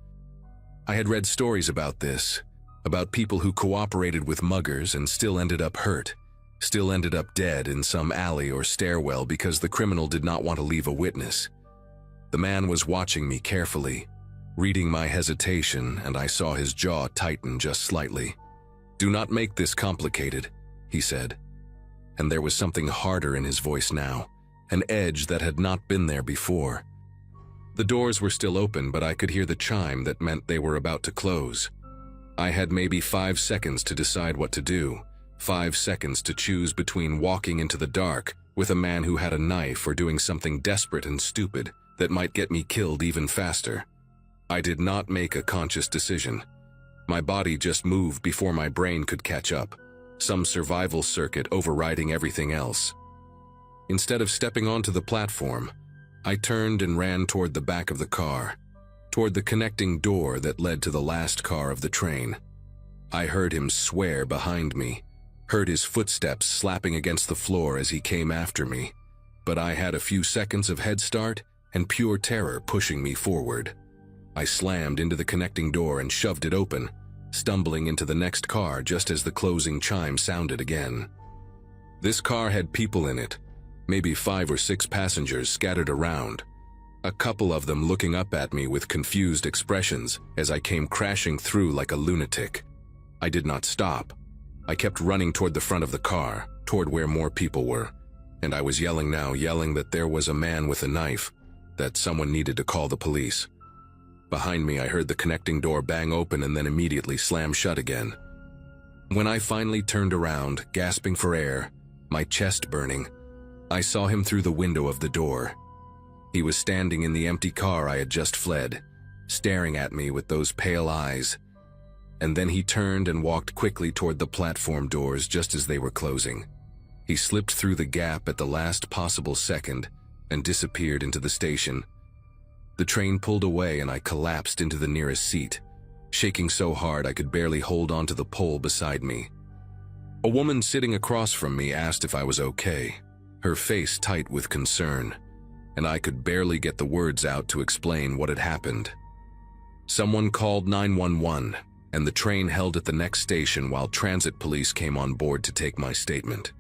I had read stories about this, about people who cooperated with muggers and still ended up hurt, still ended up dead in some alley or stairwell because the criminal did not want to leave a witness. The man was watching me carefully, reading my hesitation, and I saw his jaw tighten just slightly. "Do not make this complicated," he said. And there was something harder in his voice now, an edge that had not been there before. The doors were still open, but I could hear the chime that meant they were about to close. I had maybe 5 seconds to decide what to do, 5 seconds to choose between walking into the dark with a man who had a knife or doing something desperate and stupid that might get me killed even faster. I did not make a conscious decision. My body just moved before my brain could catch up, some survival circuit overriding everything else. Instead of stepping onto the platform, I turned and ran toward the back of the car, toward the connecting door that led to the last car of the train. I heard him swear behind me, heard his footsteps slapping against the floor as he came after me, but I had a few seconds of head start and pure terror pushing me forward. I slammed into the connecting door and shoved it open, stumbling into the next car just as the closing chime sounded again. This car had people in it, maybe 5 or 6 passengers scattered around, a couple of them looking up at me with confused expressions as I came crashing through like a lunatic. I did not stop. I kept running toward the front of the car, toward where more people were, and I was yelling now, yelling that there was a man with a knife, that someone needed to call the police. Behind me, I heard the connecting door bang open and then immediately slam shut again. When I finally turned around, gasping for air, my chest burning, I saw him through the window of the door. He was standing in the empty car I had just fled, staring at me with those pale eyes. And then he turned and walked quickly toward the platform doors just as they were closing. He slipped through the gap at the last possible second and disappeared into the station. The train pulled away and I collapsed into the nearest seat, shaking so hard I could barely hold onto the pole beside me. A woman sitting across from me asked if I was okay, her face tight with concern, and I could barely get the words out to explain what had happened. Someone called 911, and the train held at the next station while transit police came on board to take my statement.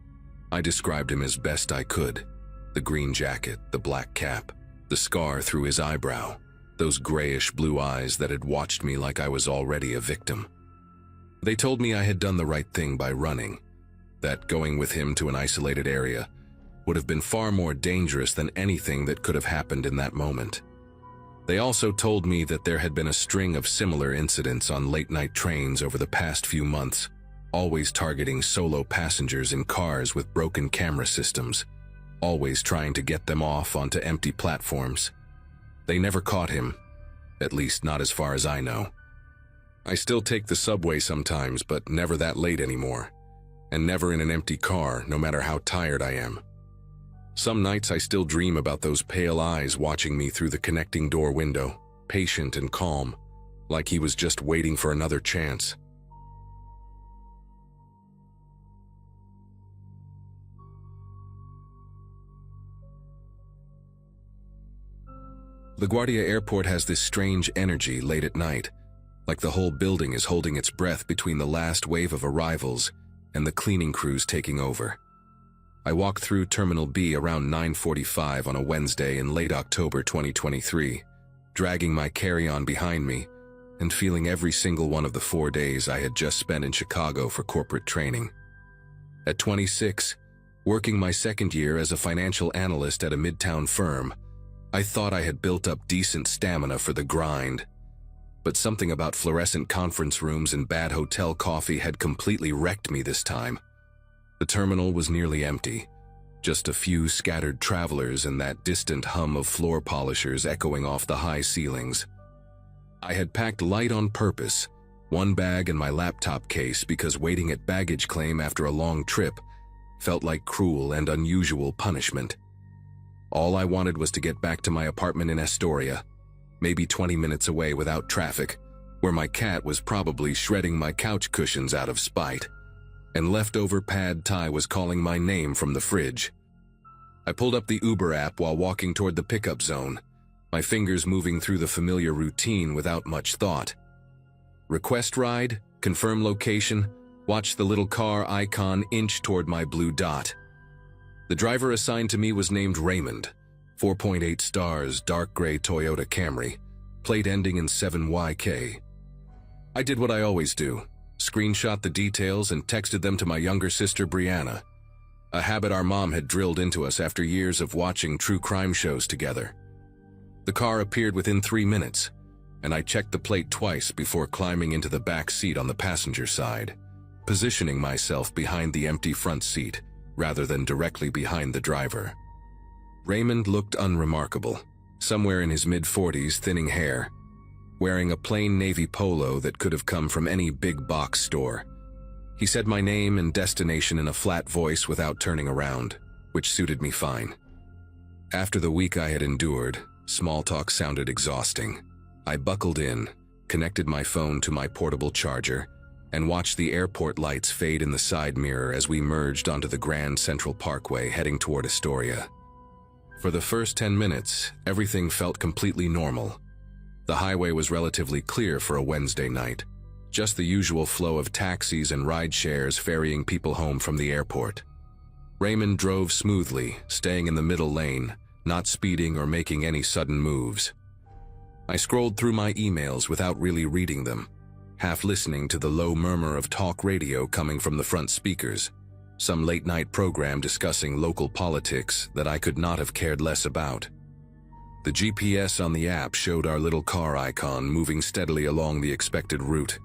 I described him as best I could. The green jacket, the black cap, the scar through his eyebrow, those grayish-blue eyes that had watched me like I was already a victim. They told me I had done the right thing by running, that going with him to an isolated area would have been far more dangerous than anything that could have happened in that moment. They also told me that there had been a string of similar incidents on late-night trains over the past few months, always targeting solo passengers in cars with broken camera systems, always trying to get them off onto empty platforms. They never caught him, at least not as far as I know. I still take the subway sometimes, but never that late anymore, and never in an empty car, no matter how tired I am. Some nights I still dream about those pale eyes watching me through the connecting door window, patient and calm, like he was just waiting for another chance. LaGuardia Airport has this strange energy late at night, like the whole building is holding its breath between the last wave of arrivals and the cleaning crews taking over. I walked through Terminal B around 9:45 on a Wednesday in late October 2023, dragging my carry-on behind me and feeling every single one of the 4 days I had just spent in Chicago for corporate training. At 26, working my second year as a financial analyst at a midtown firm, I thought I had built up decent stamina for the grind. But something about fluorescent conference rooms and bad hotel coffee had completely wrecked me this time. The terminal was nearly empty, just a few scattered travelers and that distant hum of floor polishers echoing off the high ceilings. I had packed light on purpose, one bag and my laptop case, because waiting at baggage claim after a long trip felt like cruel and unusual punishment. All I wanted was to get back to my apartment in Astoria, maybe 20 minutes away without traffic, where my cat was probably shredding my couch cushions out of spite, and leftover pad thai was calling my name from the fridge. I pulled up the Uber app while walking toward the pickup zone, my fingers moving through the familiar routine without much thought. Request ride, confirm location, watch the little car icon inch toward my blue dot. The driver assigned to me was named Raymond, 4.8 stars, dark gray Toyota Camry, plate ending in 7YK. I did what I always do, screenshot the details and texted them to my younger sister Brianna, a habit our mom had drilled into us after years of watching true crime shows together. The car appeared within 3 minutes, and I checked the plate twice before climbing into the back seat on the passenger side, positioning myself behind the empty front seat rather than directly behind the driver. Raymond looked unremarkable, somewhere in his mid-40s, thinning hair, wearing a plain navy polo that could have come from any big box store. He said my name and destination in a flat voice without turning around, which suited me fine. After the week I had endured, small talk sounded exhausting. I buckled in, connected my phone to my portable charger, and watched the airport lights fade in the side mirror as we merged onto the Grand Central Parkway heading toward Astoria. For the first 10 minutes, everything felt completely normal. The highway was relatively clear for a Wednesday night, just the usual flow of taxis and ride shares ferrying people home from the airport. Raymond drove smoothly, staying in the middle lane, not speeding or making any sudden moves. I scrolled through my emails without really reading them, half listening to the low murmur of talk radio coming from the front speakers, some late-night program discussing local politics that I could not have cared less about. The GPS on the app showed our little car icon moving steadily along the expected route,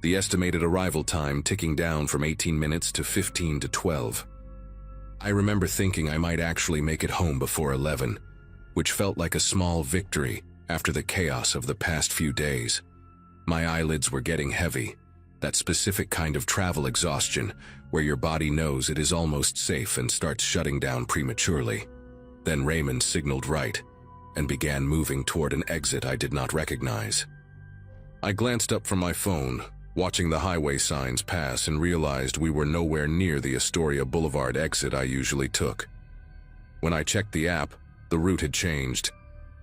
the estimated arrival time ticking down from 18 minutes to 15 to 12. I remember thinking I might actually make it home before 11, which felt like a small victory after the chaos of the past few days. My eyelids were getting heavy, that specific kind of travel exhaustion where your body knows it is almost safe and starts shutting down prematurely. Then Raymond signaled right and began moving toward an exit I did not recognize. I glanced up from my phone, watching the highway signs pass, and realized we were nowhere near the Astoria Boulevard exit I usually took. When I checked the app, the route had changed,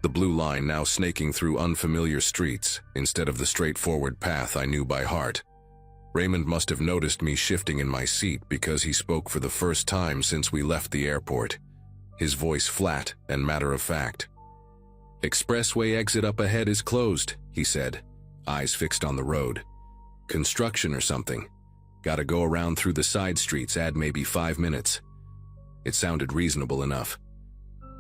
the blue line now snaking through unfamiliar streets instead of the straightforward path I knew by heart. Raymond must have noticed me shifting in my seat because he spoke for the first time since we left the airport, his voice flat and matter-of-fact. "Expressway exit up ahead is closed," he said, eyes fixed on the road. "Construction or something. Gotta go around through the side streets, add maybe 5 minutes." It sounded reasonable enough.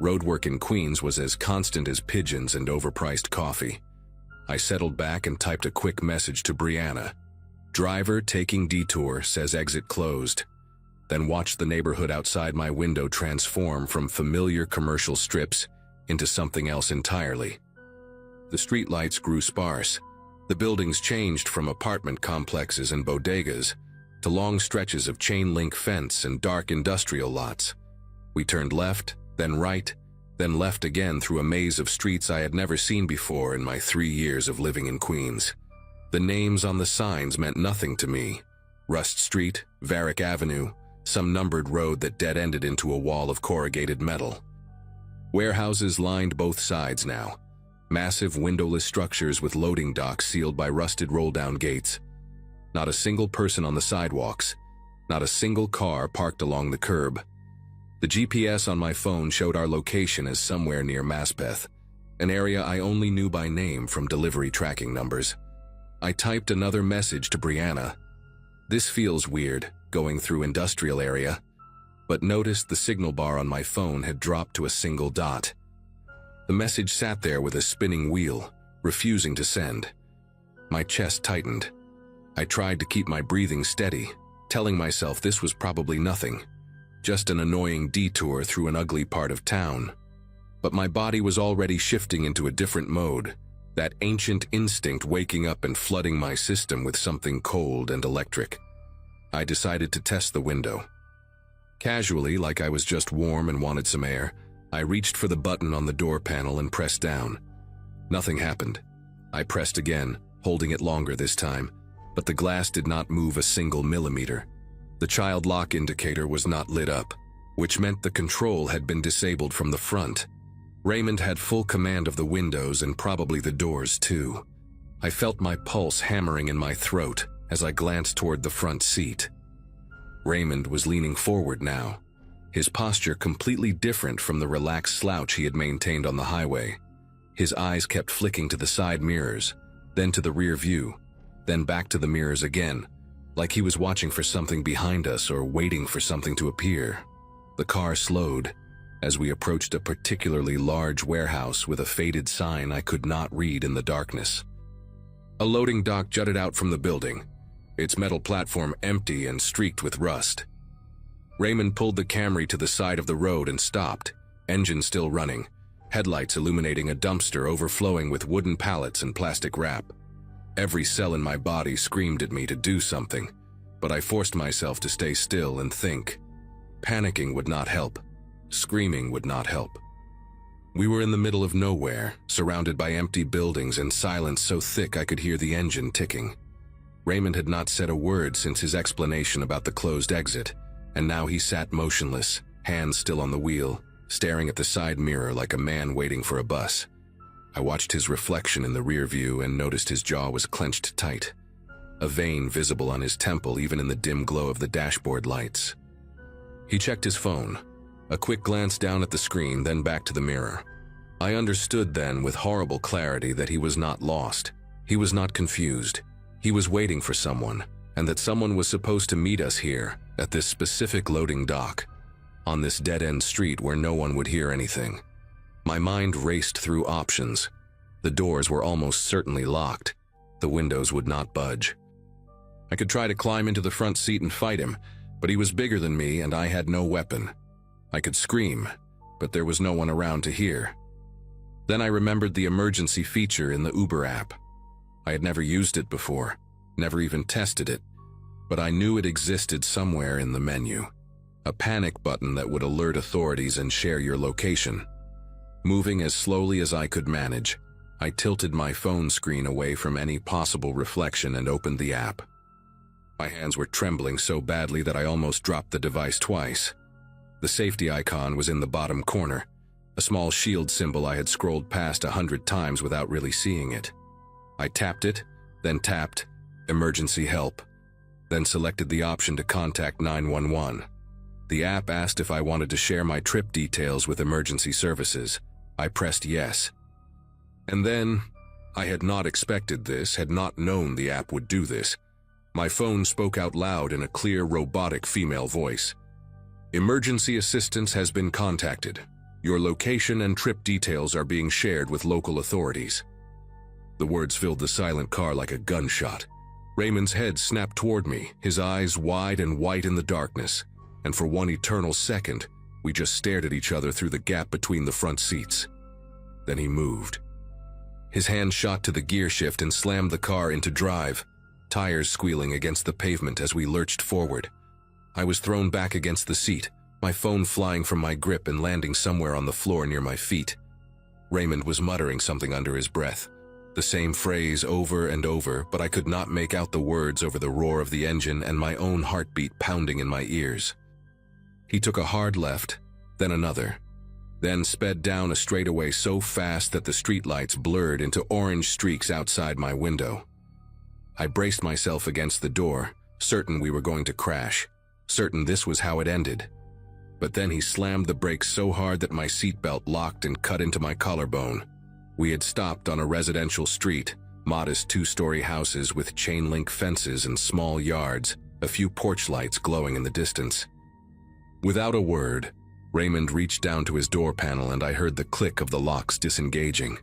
Roadwork in Queens was as constant as pigeons and overpriced coffee. I settled back and typed a quick message to Brianna. "Driver taking detour, says exit closed." Then watched the neighborhood outside my window transform from familiar commercial strips into something else entirely. The streetlights grew sparse. The buildings changed from apartment complexes and bodegas to long stretches of chain-link fence and dark industrial lots. We turned left, then right, then left again through a maze of streets I had never seen before in my 3 years of living in Queens. The names on the signs meant nothing to me. Rust Street, Varick Avenue, some numbered road that dead-ended into a wall of corrugated metal. Warehouses lined both sides now. Massive windowless structures with loading docks sealed by rusted roll-down gates. Not a single person on the sidewalks. Not a single car parked along the curb. The GPS on my phone showed our location as somewhere near Maspeth, an area I only knew by name from delivery tracking numbers. I typed another message to Brianna. "This feels weird, going through industrial area," but noticed the signal bar on my phone had dropped to a single dot. The message sat there with a spinning wheel, refusing to send. My chest tightened. I tried to keep my breathing steady, telling myself this was probably nothing, just an annoying detour through an ugly part of town. But my body was already shifting into a different mode, that ancient instinct waking up and flooding my system with something cold and electric. I decided to test the window. Casually, like I was just warm and wanted some air, I reached for the button on the door panel and pressed down. Nothing happened. I pressed again, holding it longer this time, but the glass did not move a single millimeter. The child lock indicator was not lit up, which meant the control had been disabled from the front. Raymond had full command of the windows and probably the doors too. I felt my pulse hammering in my throat as I glanced toward the front seat. Raymond was leaning forward now, his posture completely different from the relaxed slouch he had maintained on the highway. His eyes kept flicking to the side mirrors, then to the rear view, then back to the mirrors again, like he was watching for something behind us or waiting for something to appear. The car slowed as we approached a particularly large warehouse with a faded sign I could not read in the darkness. A loading dock jutted out from the building, its metal platform empty and streaked with rust. Raymond pulled the Camry to the side of the road and stopped, engine still running, headlights illuminating a dumpster overflowing with wooden pallets and plastic wrap. Every cell in my body screamed at me to do something, but I forced myself to stay still and think. Panicking would not help. Screaming would not help. We were in the middle of nowhere, surrounded by empty buildings and silence so thick I could hear the engine ticking. Raymond had not said a word since his explanation about the closed exit, and now he sat motionless, hands still on the wheel, staring at the side mirror like a man waiting for a bus. I watched his reflection in the rear view and noticed his jaw was clenched tight, a vein visible on his temple even in the dim glow of the dashboard lights. He checked his phone, a quick glance down at the screen, then back to the mirror. I understood then with horrible clarity that he was not lost. He was not confused. He was waiting for someone, and that someone was supposed to meet us here, at this specific loading dock, on this dead-end street where no one would hear anything. My mind raced through options. The doors were almost certainly locked. The windows would not budge. I could try to climb into the front seat and fight him, but he was bigger than me and I had no weapon. I could scream, but there was no one around to hear. Then I remembered the emergency feature in the Uber app. I had never used it before, never even tested it, but I knew it existed somewhere in the menu. A panic button that would alert authorities and share your location. Moving as slowly as I could manage, I tilted my phone screen away from any possible reflection and opened the app. My hands were trembling so badly that I almost dropped the device twice. The safety icon was in the bottom corner, a small shield symbol I had scrolled past 100 times without really seeing it. I tapped it, then tapped emergency help, then selected the option to contact 911. The app asked if I wanted to share my trip details with emergency services. I pressed yes. And then, I had not expected this, had not known the app would do this. My phone spoke out loud in a clear, robotic female voice. Emergency assistance has been contacted. Your location and trip details are being shared with local authorities. The words filled the silent car like a gunshot. Raymond's head snapped toward me, his eyes wide and white in the darkness, and for one eternal second, we just stared at each other through the gap between the front seats. Then he moved. His hand shot to the gear shift and slammed the car into drive, tires squealing against the pavement as we lurched forward. I was thrown back against the seat, my phone flying from my grip and landing somewhere on the floor near my feet. Raymond was muttering something under his breath, the same phrase over and over, but I could not make out the words over the roar of the engine and my own heartbeat pounding in my ears. He took a hard left, then another, then sped down a straightaway so fast that the streetlights blurred into orange streaks outside my window. I braced myself against the door, certain we were going to crash, certain this was how it ended. But then he slammed the brakes so hard that my seatbelt locked and cut into my collarbone. We had stopped on a residential street, modest two-story houses with chain-link fences and small yards, a few porch lights glowing in the distance. Without a word, Raymond reached down to his door panel and I heard the click of the locks disengaging.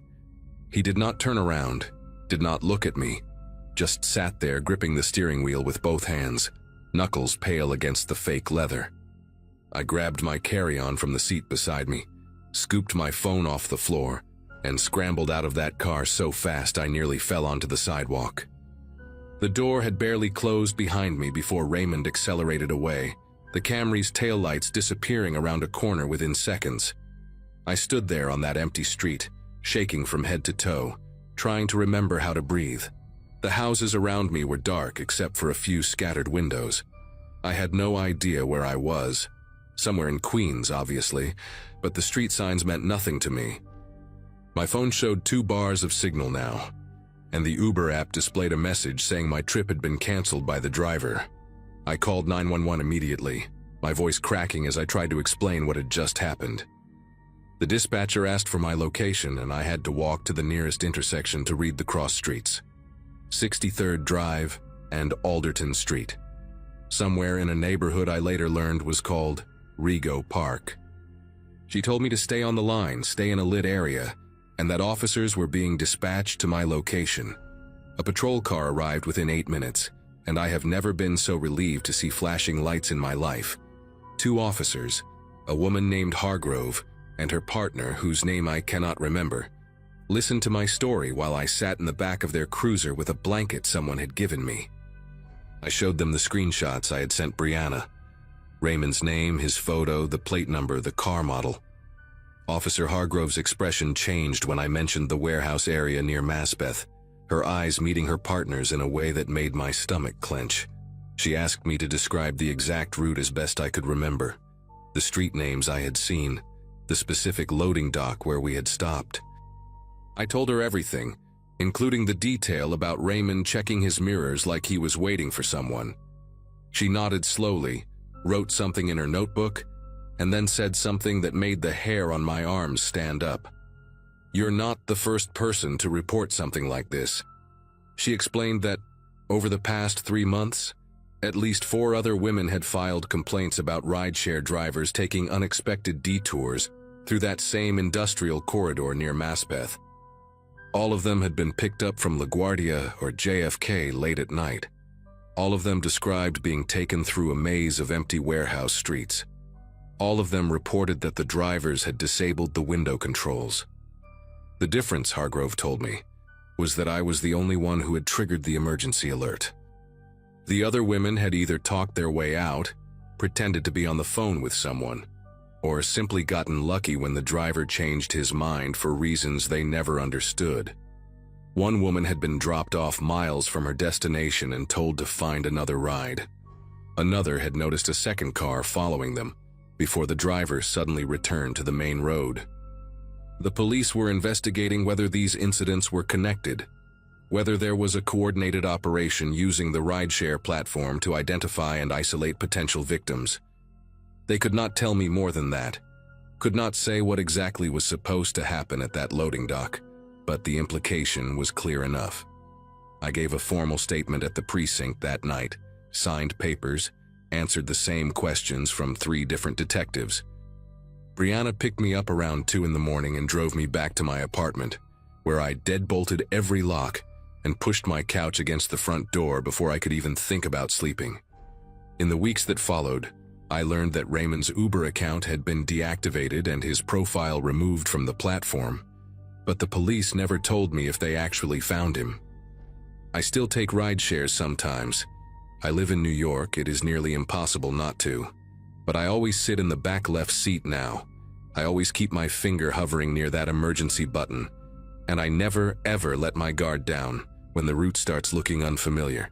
He did not turn around, did not look at me, just sat there gripping the steering wheel with both hands, knuckles pale against the fake leather. I grabbed my carry-on from the seat beside me, scooped my phone off the floor, and scrambled out of that car so fast I nearly fell onto the sidewalk. The door had barely closed behind me before Raymond accelerated away, the Camry's taillights disappearing around a corner within seconds. I stood there on that empty street, shaking from head to toe, trying to remember how to breathe. The houses around me were dark except for a few scattered windows. I had no idea where I was. Somewhere in Queens, obviously, but the street signs meant nothing to me. My phone showed 2 bars of signal now, and the Uber app displayed a message saying my trip had been canceled by the driver. I called 911 immediately, my voice cracking as I tried to explain what had just happened. The dispatcher asked for my location, and I had to walk to the nearest intersection to read the cross streets. 63rd Drive and Alderton Street. Somewhere in a neighborhood I later learned was called Rego Park. She told me to stay on the line, stay in a lit area, and that officers were being dispatched to my location. A patrol car arrived within 8 minutes, and I have never been so relieved to see flashing lights in my life. 2 officers, a woman named Hargrove and her partner, whose name I cannot remember, listened to my story while I sat in the back of their cruiser with a blanket someone had given me. I showed them the screenshots I had sent Brianna. Raymond's name, his photo, the plate number, the car model. Officer Hargrove's expression changed when I mentioned the warehouse area near Maspeth, her eyes meeting her partner's in a way that made my stomach clench. She asked me to describe the exact route as best I could remember, the street names I had seen, the specific loading dock where we had stopped. I told her everything, including the detail about Raymond checking his mirrors like he was waiting for someone. She nodded slowly, wrote something in her notebook, and then said something that made the hair on my arms stand up. "You're not the first person to report something like this." She explained that, over the past 3 months, at least 4 other women had filed complaints about rideshare drivers taking unexpected detours through that same industrial corridor near Maspeth. All of them had been picked up from LaGuardia or JFK late at night. All of them described being taken through a maze of empty warehouse streets. All of them reported that the drivers had disabled the window controls. The difference, Hargrove told me, was that I was the only one who had triggered the emergency alert. The other women had either talked their way out, pretended to be on the phone with someone, or simply gotten lucky when the driver changed his mind for reasons they never understood. One woman had been dropped off miles from her destination and told to find another ride. Another had noticed a second car following them before the driver suddenly returned to the main road. The police were investigating whether these incidents were connected, whether there was a coordinated operation using the rideshare platform to identify and isolate potential victims. They could not tell me more than that, could not say what exactly was supposed to happen at that loading dock, but the implication was clear enough. I gave a formal statement at the precinct that night, signed papers, answered the same questions from 3 different detectives. Brianna picked me up around 2 in the morning and drove me back to my apartment, where I deadbolted every lock and pushed my couch against the front door before I could even think about sleeping. In the weeks that followed, I learned that Raymond's Uber account had been deactivated and his profile removed from the platform, but the police never told me if they actually found him. I still take rideshares sometimes. I live in New York, it is nearly impossible not to. But I always sit in the back left seat now. I always keep my finger hovering near that emergency button. And I never, ever let my guard down when the route starts looking unfamiliar.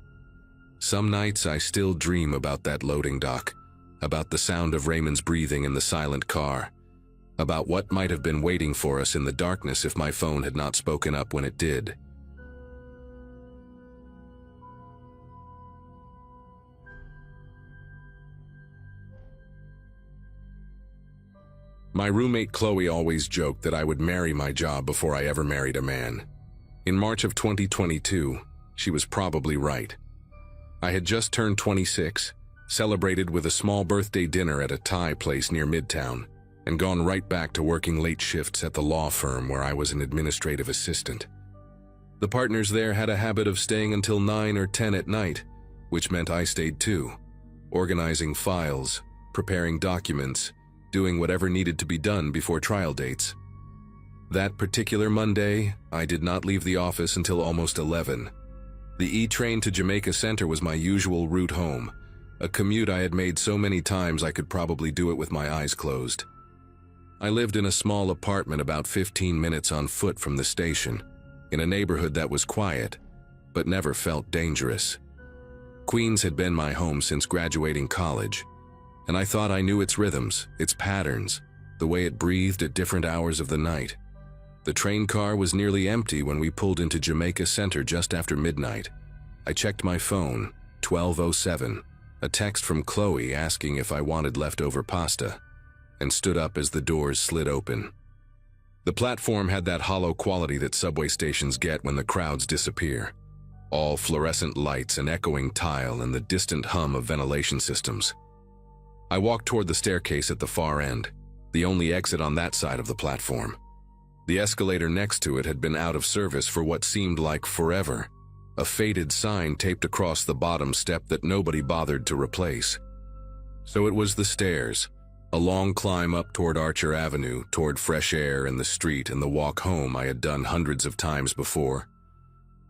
Some nights I still dream about that loading dock, about the sound of Raymond's breathing in the silent car, about what might have been waiting for us in the darkness if my phone had not spoken up when it did. My roommate Chloe always joked that I would marry my job before I ever married a man. In March of 2022, she was probably right. I had just turned 26, celebrated with a small birthday dinner at a Thai place near Midtown, and gone right back to working late shifts at the law firm where I was an administrative assistant. The partners there had a habit of staying until 9 or 10 at night, which meant I stayed too, organizing files, preparing documents, doing whatever needed to be done before trial dates. That particular Monday, I did not leave the office until almost 11. The E-train to Jamaica Center was my usual route home, a commute I had made so many times I could probably do it with my eyes closed. I lived in a small apartment about 15 minutes on foot from the station, in a neighborhood that was quiet, but never felt dangerous. Queens had been my home since graduating college, and I thought I knew its rhythms, its patterns, the way it breathed at different hours of the night. The train car was nearly empty when we pulled into Jamaica Center just after midnight. I checked my phone, 12:07, a text from Chloe asking if I wanted leftover pasta, and stood up as the doors slid open. The platform had that hollow quality that subway stations get when the crowds disappear. All fluorescent lights and echoing tile and the distant hum of ventilation systems. I walked toward the staircase at the far end, the only exit on that side of the platform. The escalator next to it had been out of service for what seemed like forever, a faded sign taped across the bottom step that nobody bothered to replace. So it was the stairs, a long climb up toward Archer Avenue, toward fresh air and the street and the walk home I had done hundreds of times before.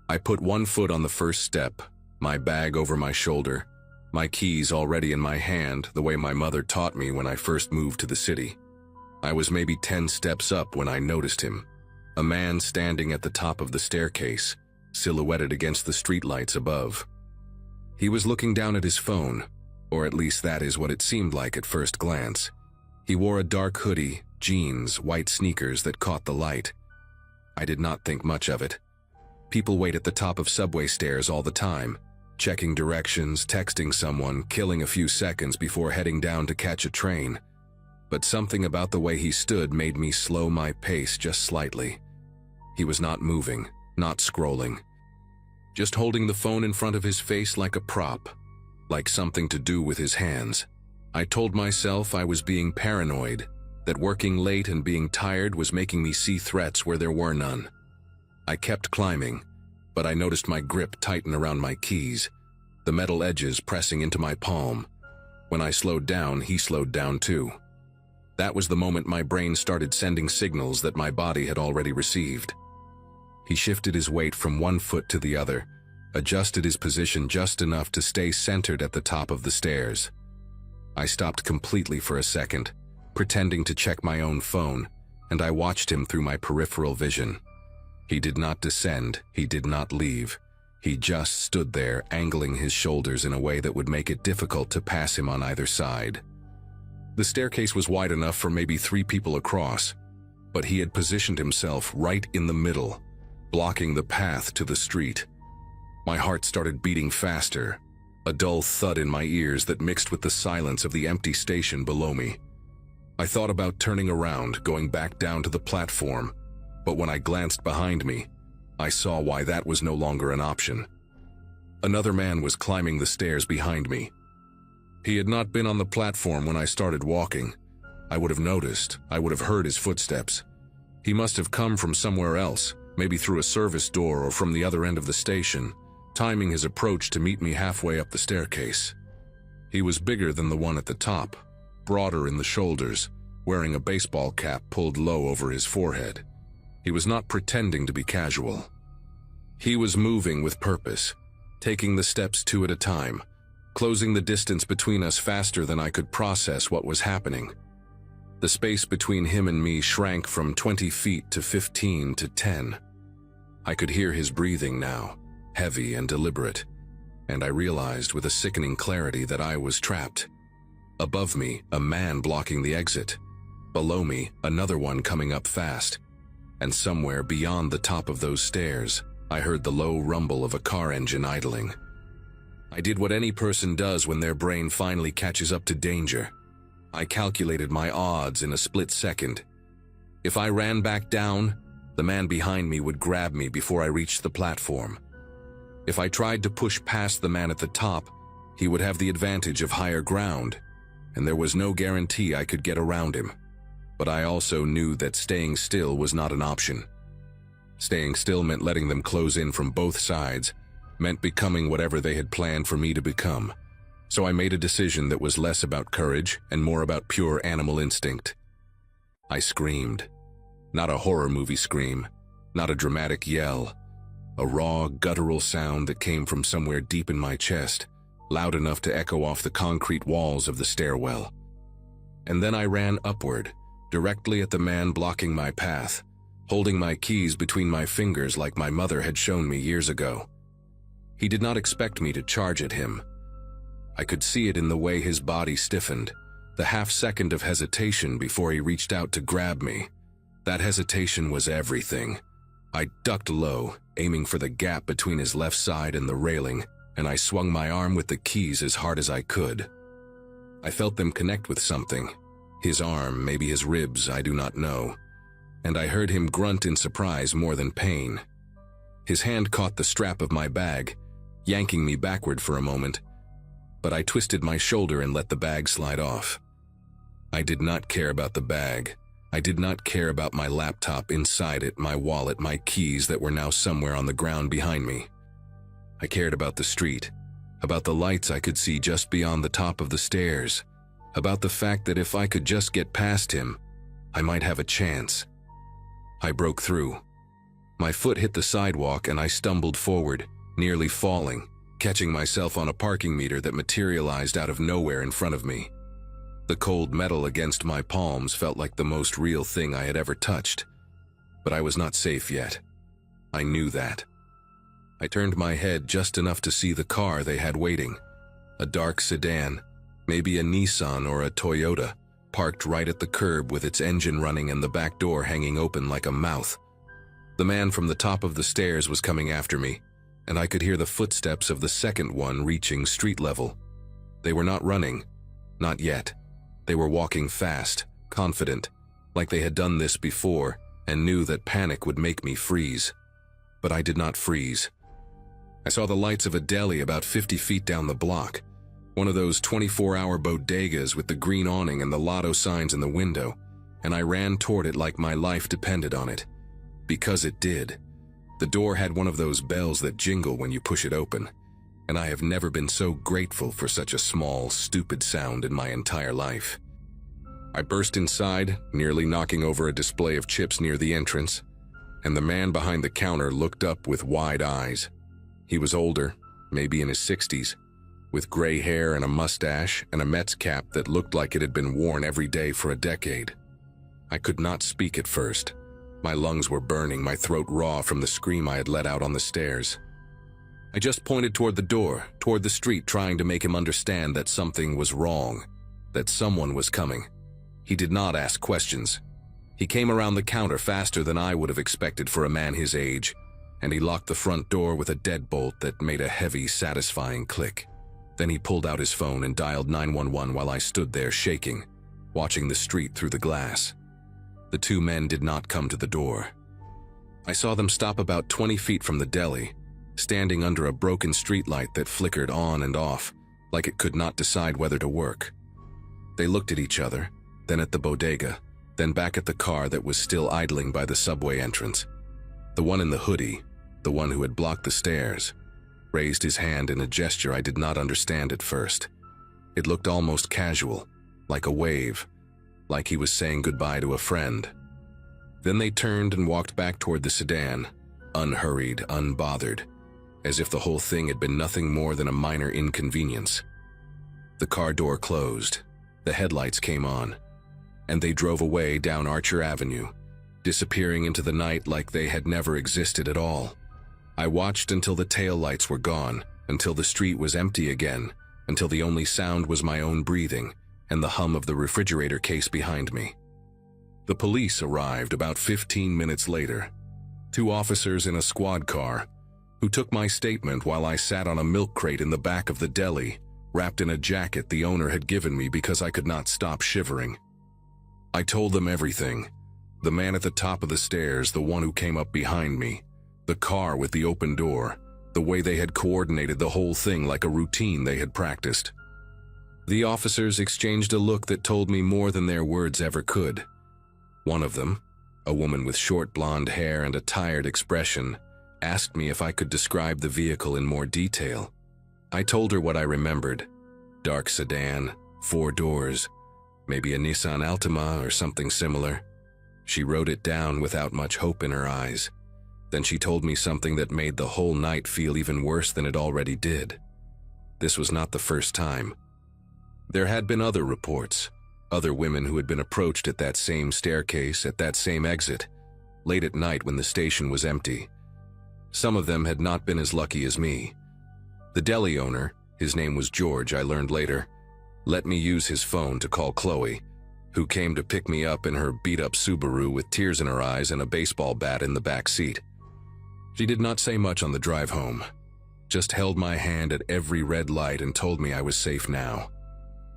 I put one foot on the first step, my bag over my shoulder, my keys already in my hand the way my mother taught me when I first moved to the city. I was maybe 10 steps up when I noticed him, a man standing at the top of the staircase, silhouetted against the streetlights above. He was looking down at his phone, or at least that is what it seemed like at first glance. He wore a dark hoodie, jeans, white sneakers that caught the light. I did not think much of it. People wait at the top of subway stairs all the time, checking directions, texting someone, killing a few seconds before heading down to catch a train. But something about the way he stood made me slow my pace just slightly. He was not moving, not scrolling, just holding the phone in front of his face like a prop, like something to do with his hands. I told myself I was being paranoid, that working late and being tired was making me see threats where there were none. I kept climbing, but I noticed my grip tighten around my keys, the metal edges pressing into my palm. When I slowed down, he slowed down too. That was the moment my brain started sending signals that my body had already received. He shifted his weight from one foot to the other, adjusted his position just enough to stay centered at the top of the stairs. I stopped completely for a second, pretending to check my own phone, and I watched him through my peripheral vision. He did not descend, he did not leave. He just stood there, angling his shoulders in a way that would make it difficult to pass him on either side. The staircase was wide enough for maybe 3 people across, but he had positioned himself right in the middle, blocking the path to the street. My heart started beating faster, a dull thud in my ears that mixed with the silence of the empty station below me. I thought about turning around, going back down to the platform, but when I glanced behind me, I saw why that was no longer an option. Another man was climbing the stairs behind me. He had not been on the platform when I started walking. I would have noticed, I would have heard his footsteps. He must have come from somewhere else, maybe through a service door or from the other end of the station, timing his approach to meet me halfway up the staircase. He was bigger than the one at the top, broader in the shoulders, wearing a baseball cap pulled low over his forehead. He was not pretending to be casual. He was moving with purpose, taking the steps 2 at a time, closing the distance between us faster than I could process what was happening. The space between him and me shrank from 20 feet to 15 to 10. I could hear his breathing now, heavy and deliberate, and I realized with a sickening clarity that I was trapped. Above me, a man blocking the exit. Below me, another one coming up fast. And somewhere beyond the top of those stairs, I heard the low rumble of a car engine idling. I did what any person does when their brain finally catches up to danger. I calculated my odds in a split second. If I ran back down, the man behind me would grab me before I reached the platform. If I tried to push past the man at the top, he would have the advantage of higher ground, and there was no guarantee I could get around him. But I also knew that staying still was not an option. Staying still meant letting them close in from both sides, meant becoming whatever they had planned for me to become. So I made a decision that was less about courage and more about pure animal instinct. I screamed. Not a horror movie scream, not a dramatic yell. A raw, guttural sound that came from somewhere deep in my chest, loud enough to echo off the concrete walls of the stairwell. And then I ran upward, directly at the man blocking my path, holding my keys between my fingers like my mother had shown me years ago. He did not expect me to charge at him. I could see it in the way his body stiffened, the half-second of hesitation before he reached out to grab me. That hesitation was everything. I ducked low, aiming for the gap between his left side and the railing, and I swung my arm with the keys as hard as I could. I felt them connect with something. His arm, maybe his ribs, I do not know. And I heard him grunt in surprise more than pain. His hand caught the strap of my bag, yanking me backward for a moment, but I twisted my shoulder and let the bag slide off. I did not care about the bag. I did not care about my laptop inside it, my wallet, my keys that were now somewhere on the ground behind me. I cared about the street, about the lights I could see just beyond the top of the stairs, about the fact that if I could just get past him, I might have a chance. I broke through. My foot hit the sidewalk and I stumbled forward, nearly falling, catching myself on a parking meter that materialized out of nowhere in front of me. The cold metal against my palms felt like the most real thing I had ever touched. But I was not safe yet. I knew that. I turned my head just enough to see the car they had waiting. A dark sedan, maybe a Nissan or a Toyota, parked right at the curb with its engine running and the back door hanging open like a mouth. The man from the top of the stairs was coming after me, and I could hear the footsteps of the second one reaching street level. They were not running. Not yet. They were walking fast, confident, like they had done this before and knew that panic would make me freeze. But I did not freeze. I saw the lights of a deli about 50 feet down the block, one of those 24-hour bodegas with the green awning and the lotto signs in the window, and I ran toward it like my life depended on it. Because it did. The door had one of those bells that jingle when you push it open, and I have never been so grateful for such a small, stupid sound in my entire life. I burst inside, nearly knocking over a display of chips near the entrance, and the man behind the counter looked up with wide eyes. He was older, maybe in his 60s, with gray hair and a mustache and a Mets cap that looked like it had been worn every day for a decade. I could not speak at first. My lungs were burning, my throat raw from the scream I had let out on the stairs. I just pointed toward the door, toward the street, trying to make him understand that something was wrong, that someone was coming. He did not ask questions. He came around the counter faster than I would have expected for a man his age, and he locked the front door with a deadbolt that made a heavy, satisfying click. Then he pulled out his phone and dialed 911 while I stood there shaking, watching the street through the glass. The two men did not come to the door. I saw them stop about 20 feet from the deli, standing under a broken streetlight that flickered on and off, like it could not decide whether to work. They looked at each other, then at the bodega, then back at the car that was still idling by the subway entrance. The one in the hoodie, the one who had blocked the stairs, raised his hand in a gesture I did not understand at first. It looked almost casual, like a wave, like he was saying goodbye to a friend. Then they turned and walked back toward the sedan, unhurried, unbothered, as if the whole thing had been nothing more than a minor inconvenience. The car door closed, the headlights came on, and they drove away down Archer Avenue, disappearing into the night like they had never existed at all. I watched until the taillights were gone, until the street was empty again, until the only sound was my own breathing and the hum of the refrigerator case behind me. The police arrived about 15 minutes later, 2 officers in a squad car, who took my statement while I sat on a milk crate in the back of the deli, wrapped in a jacket the owner had given me because I could not stop shivering. I told them everything. The man at the top of the stairs, the one who came up behind me, the car with the open door, the way they had coordinated the whole thing like a routine they had practiced. The officers exchanged a look that told me more than their words ever could. One of them, a woman with short blonde hair and a tired expression, asked me if I could describe the vehicle in more detail. I told her what I remembered. Dark sedan, 4 doors, maybe a Nissan Altima or something similar. She wrote it down without much hope in her eyes. Then she told me something that made the whole night feel even worse than it already did. This was not the first time. There had been other reports, other women who had been approached at that same staircase, at that same exit, late at night when the station was empty. Some of them had not been as lucky as me. The deli owner, his name was George, I learned later, let me use his phone to call Chloe, who came to pick me up in her beat-up Subaru with tears in her eyes and a baseball bat in the back seat. She did not say much on the drive home, just held my hand at every red light and told me I was safe now.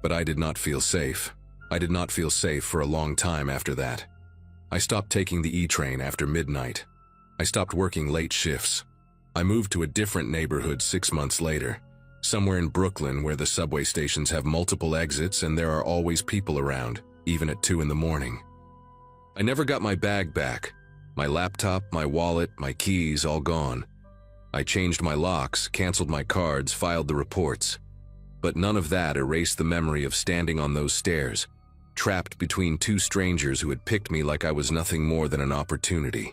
But I did not feel safe. I did not feel safe for a long time after that. I stopped taking the E-train after midnight. I stopped working late shifts. I moved to a different neighborhood 6 months later, somewhere in Brooklyn where the subway stations have multiple exits and there are always people around, even at 2 in the morning. I never got my bag back. My laptop, my wallet, my keys, all gone. I changed my locks, canceled my cards, filed the reports. But none of that erased the memory of standing on those stairs, trapped between 2 strangers who had picked me like I was nothing more than an opportunity.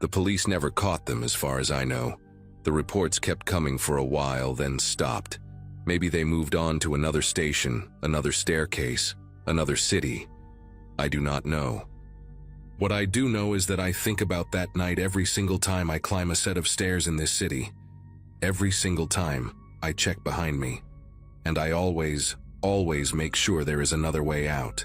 The police never caught them, as far as I know. The reports kept coming for a while, then stopped. Maybe they moved on to another station, another staircase, another city. I do not know. What I do know is that I think about that night every single time I climb a set of stairs in this city. Every single time I check behind me. And I always make sure there is another way out.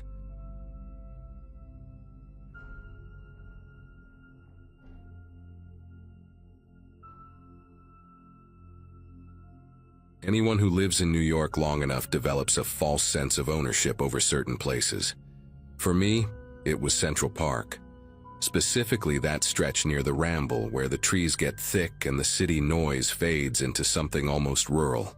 Anyone who lives in New York long enough develops a false sense of ownership over certain places. For me, it was Central Park. Specifically that stretch near the Ramble where the trees get thick and the city noise fades into something almost rural.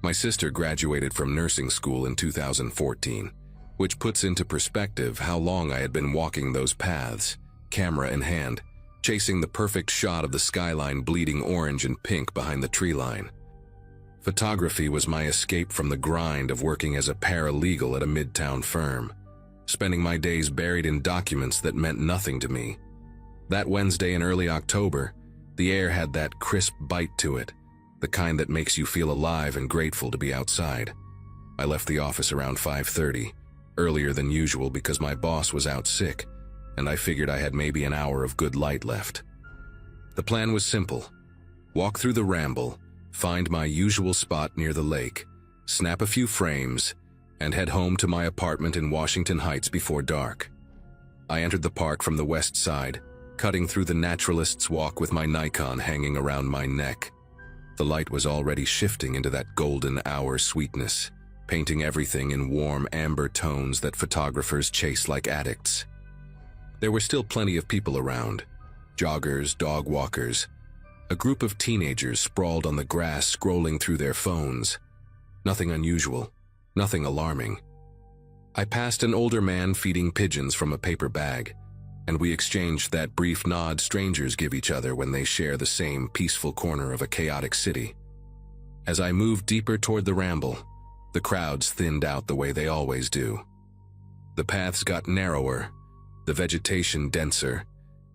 My sister graduated from nursing school in 2014, which puts into perspective how long I had been walking those paths, camera in hand, chasing the perfect shot of the skyline bleeding orange and pink behind the tree line. Photography was my escape from the grind of working as a paralegal at a midtown firm. spending my days buried in documents that meant nothing to me. That Wednesday in early October, the air had that crisp bite to it, the kind that makes you feel alive and grateful to be outside. I left the office around 5:30, earlier than usual because my boss was out sick, and I figured I had maybe an hour of good light left. The plan was simple. Walk through the ramble, find my usual spot near the lake, snap a few frames, and head home to my apartment in Washington Heights before dark. I entered the park from the west side, cutting through the Naturalist's Walk with my Nikon hanging around my neck. The light was already shifting into that golden hour sweetness, painting everything in warm amber tones that photographers chase like addicts. There were still plenty of people around, joggers, dog walkers, a group of teenagers sprawled on the grass scrolling through their phones. Nothing unusual, nothing alarming. I passed an older man feeding pigeons from a paper bag, and we exchanged that brief nod strangers give each other when they share the same peaceful corner of a chaotic city. As I moved deeper toward the ramble, the crowds thinned out the way they always do. The paths got narrower, the vegetation denser,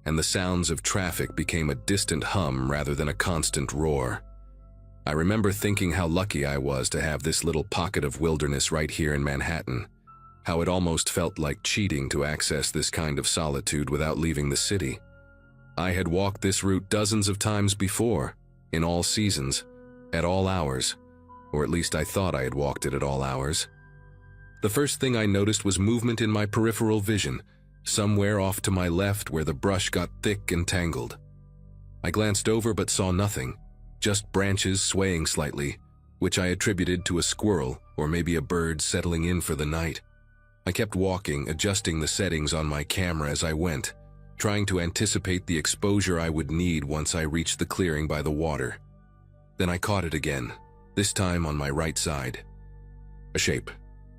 and the sounds of traffic became a distant hum rather than a constant roar. I remember thinking how lucky I was to have this little pocket of wilderness right here in Manhattan, how it almost felt like cheating to access this kind of solitude without leaving the city. I had walked this route dozens of times before, in all seasons, at all hours, or at least I thought I had walked it at all hours. The first thing I noticed was movement in my peripheral vision, somewhere off to my left where the brush got thick and tangled. I glanced over but saw nothing, just branches swaying slightly, which I attributed to a squirrel or maybe a bird settling in for the night. I kept walking, adjusting the settings on my camera as I went, trying to anticipate the exposure I would need once I reached the clearing by the water. Then I caught it again, this time on my right side. A shape,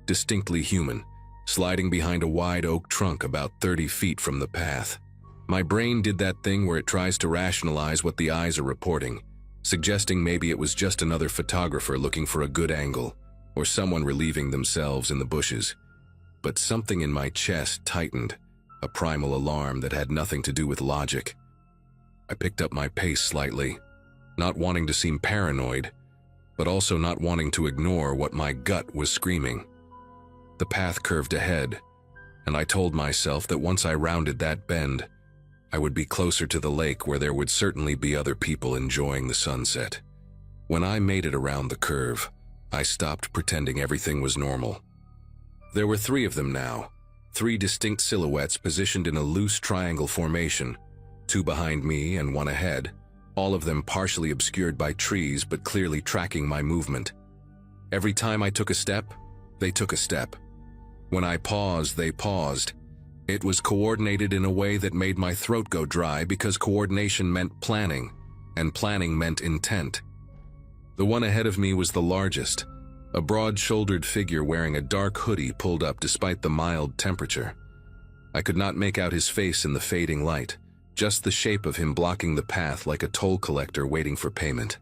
distinctly human, sliding behind a wide oak trunk about 30 feet from the path. My brain did that thing where it tries to rationalize what the eyes are reporting, suggesting maybe it was just another photographer looking for a good angle, or someone relieving themselves in the bushes. But something in my chest tightened, a primal alarm that had nothing to do with logic. I picked up my pace slightly, not wanting to seem paranoid, but also not wanting to ignore what my gut was screaming. The path curved ahead, and I told myself that once I rounded that bend, I would be closer to the lake where there would certainly be other people enjoying the sunset. When I made it around the curve, I stopped pretending everything was normal. There were 3 of them now, 3 distinct silhouettes positioned in a loose triangle formation, 2 behind me and 1 ahead, all of them partially obscured by trees but clearly tracking my movement. Every time I took a step, they took a step. When I paused, they paused. It was coordinated in a way that made my throat go dry because coordination meant planning, and planning meant intent. The one ahead of me was the largest, a broad-shouldered figure wearing a dark hoodie pulled up despite the mild temperature. I could not make out his face in the fading light, just the shape of him blocking the path like a toll collector waiting for payment.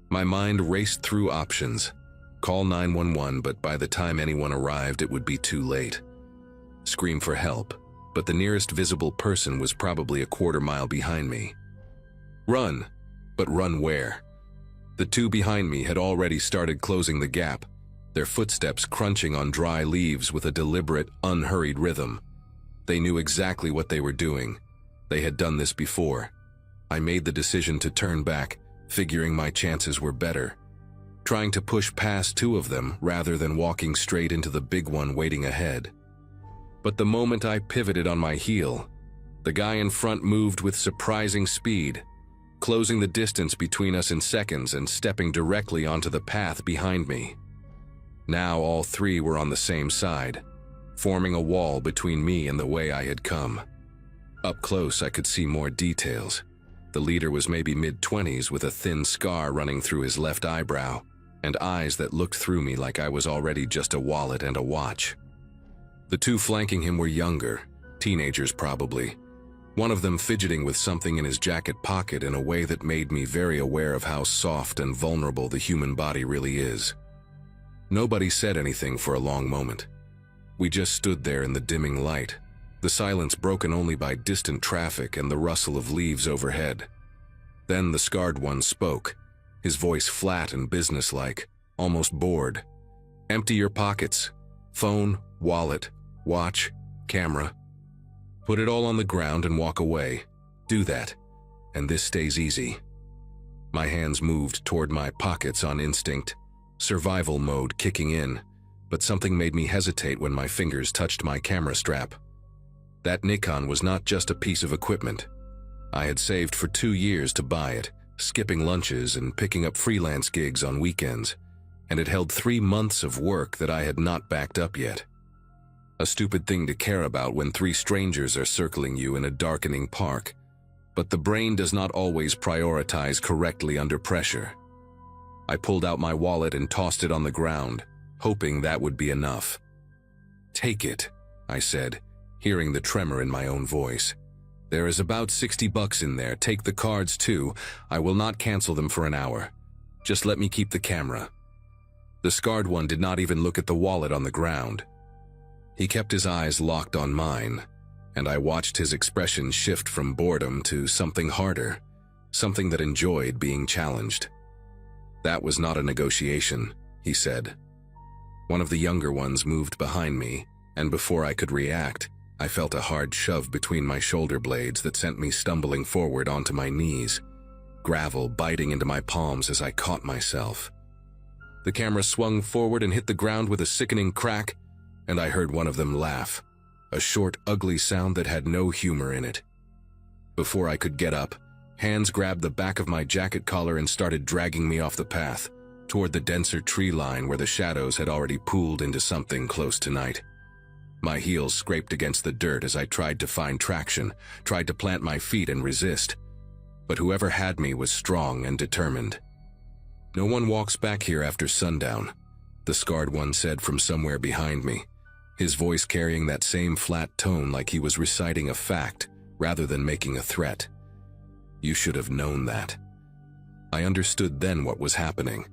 My mind raced through options. Call 911, but by the time anyone arrived, it would be too late. Scream for help, but the nearest visible person was probably a quarter mile behind me. Run, but run where? The 2 behind me had already started closing the gap, their footsteps crunching on dry leaves with a deliberate, unhurried rhythm. They knew exactly what they were doing. They had done this before. I made the decision to turn back, figuring my chances were better, trying to push past 2 of them rather than walking straight into the big one waiting ahead. But the moment I pivoted on my heel, the guy in front moved with surprising speed, closing the distance between us in seconds and stepping directly onto the path behind me. Now all 3 were on the same side, forming a wall between me and the way I had come. Up close, I could see more details. The leader was maybe mid-20s with a thin scar running through his left eyebrow, and eyes that looked through me like I was already just a wallet and a watch. The 2 flanking him were younger, teenagers probably, one of them fidgeting with something in his jacket pocket in a way that made me very aware of how soft and vulnerable the human body really is. Nobody said anything for a long moment. We just stood there in the dimming light, the silence broken only by distant traffic and the rustle of leaves overhead. Then the scarred one spoke, his voice flat and businesslike, almost bored. "Empty your pockets. Phone, wallet, watch, camera. Put it all on the ground and walk away. Do that, and this stays easy." My hands moved toward my pockets on instinct, survival mode kicking in, but something made me hesitate when my fingers touched my camera strap. That Nikon was not just a piece of equipment. I had saved for 2 years to buy it, skipping lunches and picking up freelance gigs on weekends, and it held 3 months of work that I had not backed up yet. A stupid thing to care about when 3 strangers are circling you in a darkening park, but the brain does not always prioritize correctly under pressure. I pulled out my wallet and tossed it on the ground, hoping that would be enough. "Take it," I said, hearing the tremor in my own voice. "There is about $60 in there. Take the cards too. I will not cancel them for an hour. Just let me keep the camera." The scarred one did not even look at the wallet on the ground. He kept his eyes locked on mine, and I watched his expression shift from boredom to something harder, something that enjoyed being challenged. "That was not a negotiation," he said. One of the younger ones moved behind me, and before I could react, I felt a hard shove between my shoulder blades that sent me stumbling forward onto my knees, gravel biting into my palms as I caught myself. The camera swung forward and hit the ground with a sickening crack, and I heard one of them laugh, a short, ugly sound that had no humor in it. Before I could get up, hands grabbed the back of my jacket collar and started dragging me off the path, toward the denser tree line where the shadows had already pooled into something close to night. My heels scraped against the dirt as I tried to find traction, tried to plant my feet and resist. But whoever had me was strong and determined. "No one walks back here after sundown," the scarred one said from somewhere behind me, his voice carrying that same flat tone like he was reciting a fact rather than making a threat. "You should have known that." I understood then what was happening.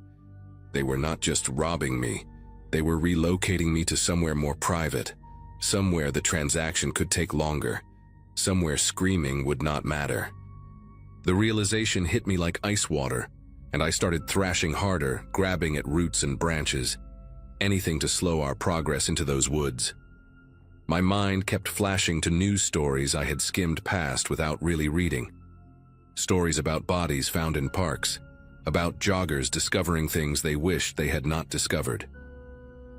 They were not just robbing me, they were relocating me to somewhere more private, somewhere the transaction could take longer, somewhere screaming would not matter. The realization hit me like ice water, and I started thrashing harder, grabbing at roots and branches, anything to slow our progress into those woods. My mind kept flashing to news stories I had skimmed past without really reading. Stories about bodies found in parks, about joggers discovering things they wished they had not discovered.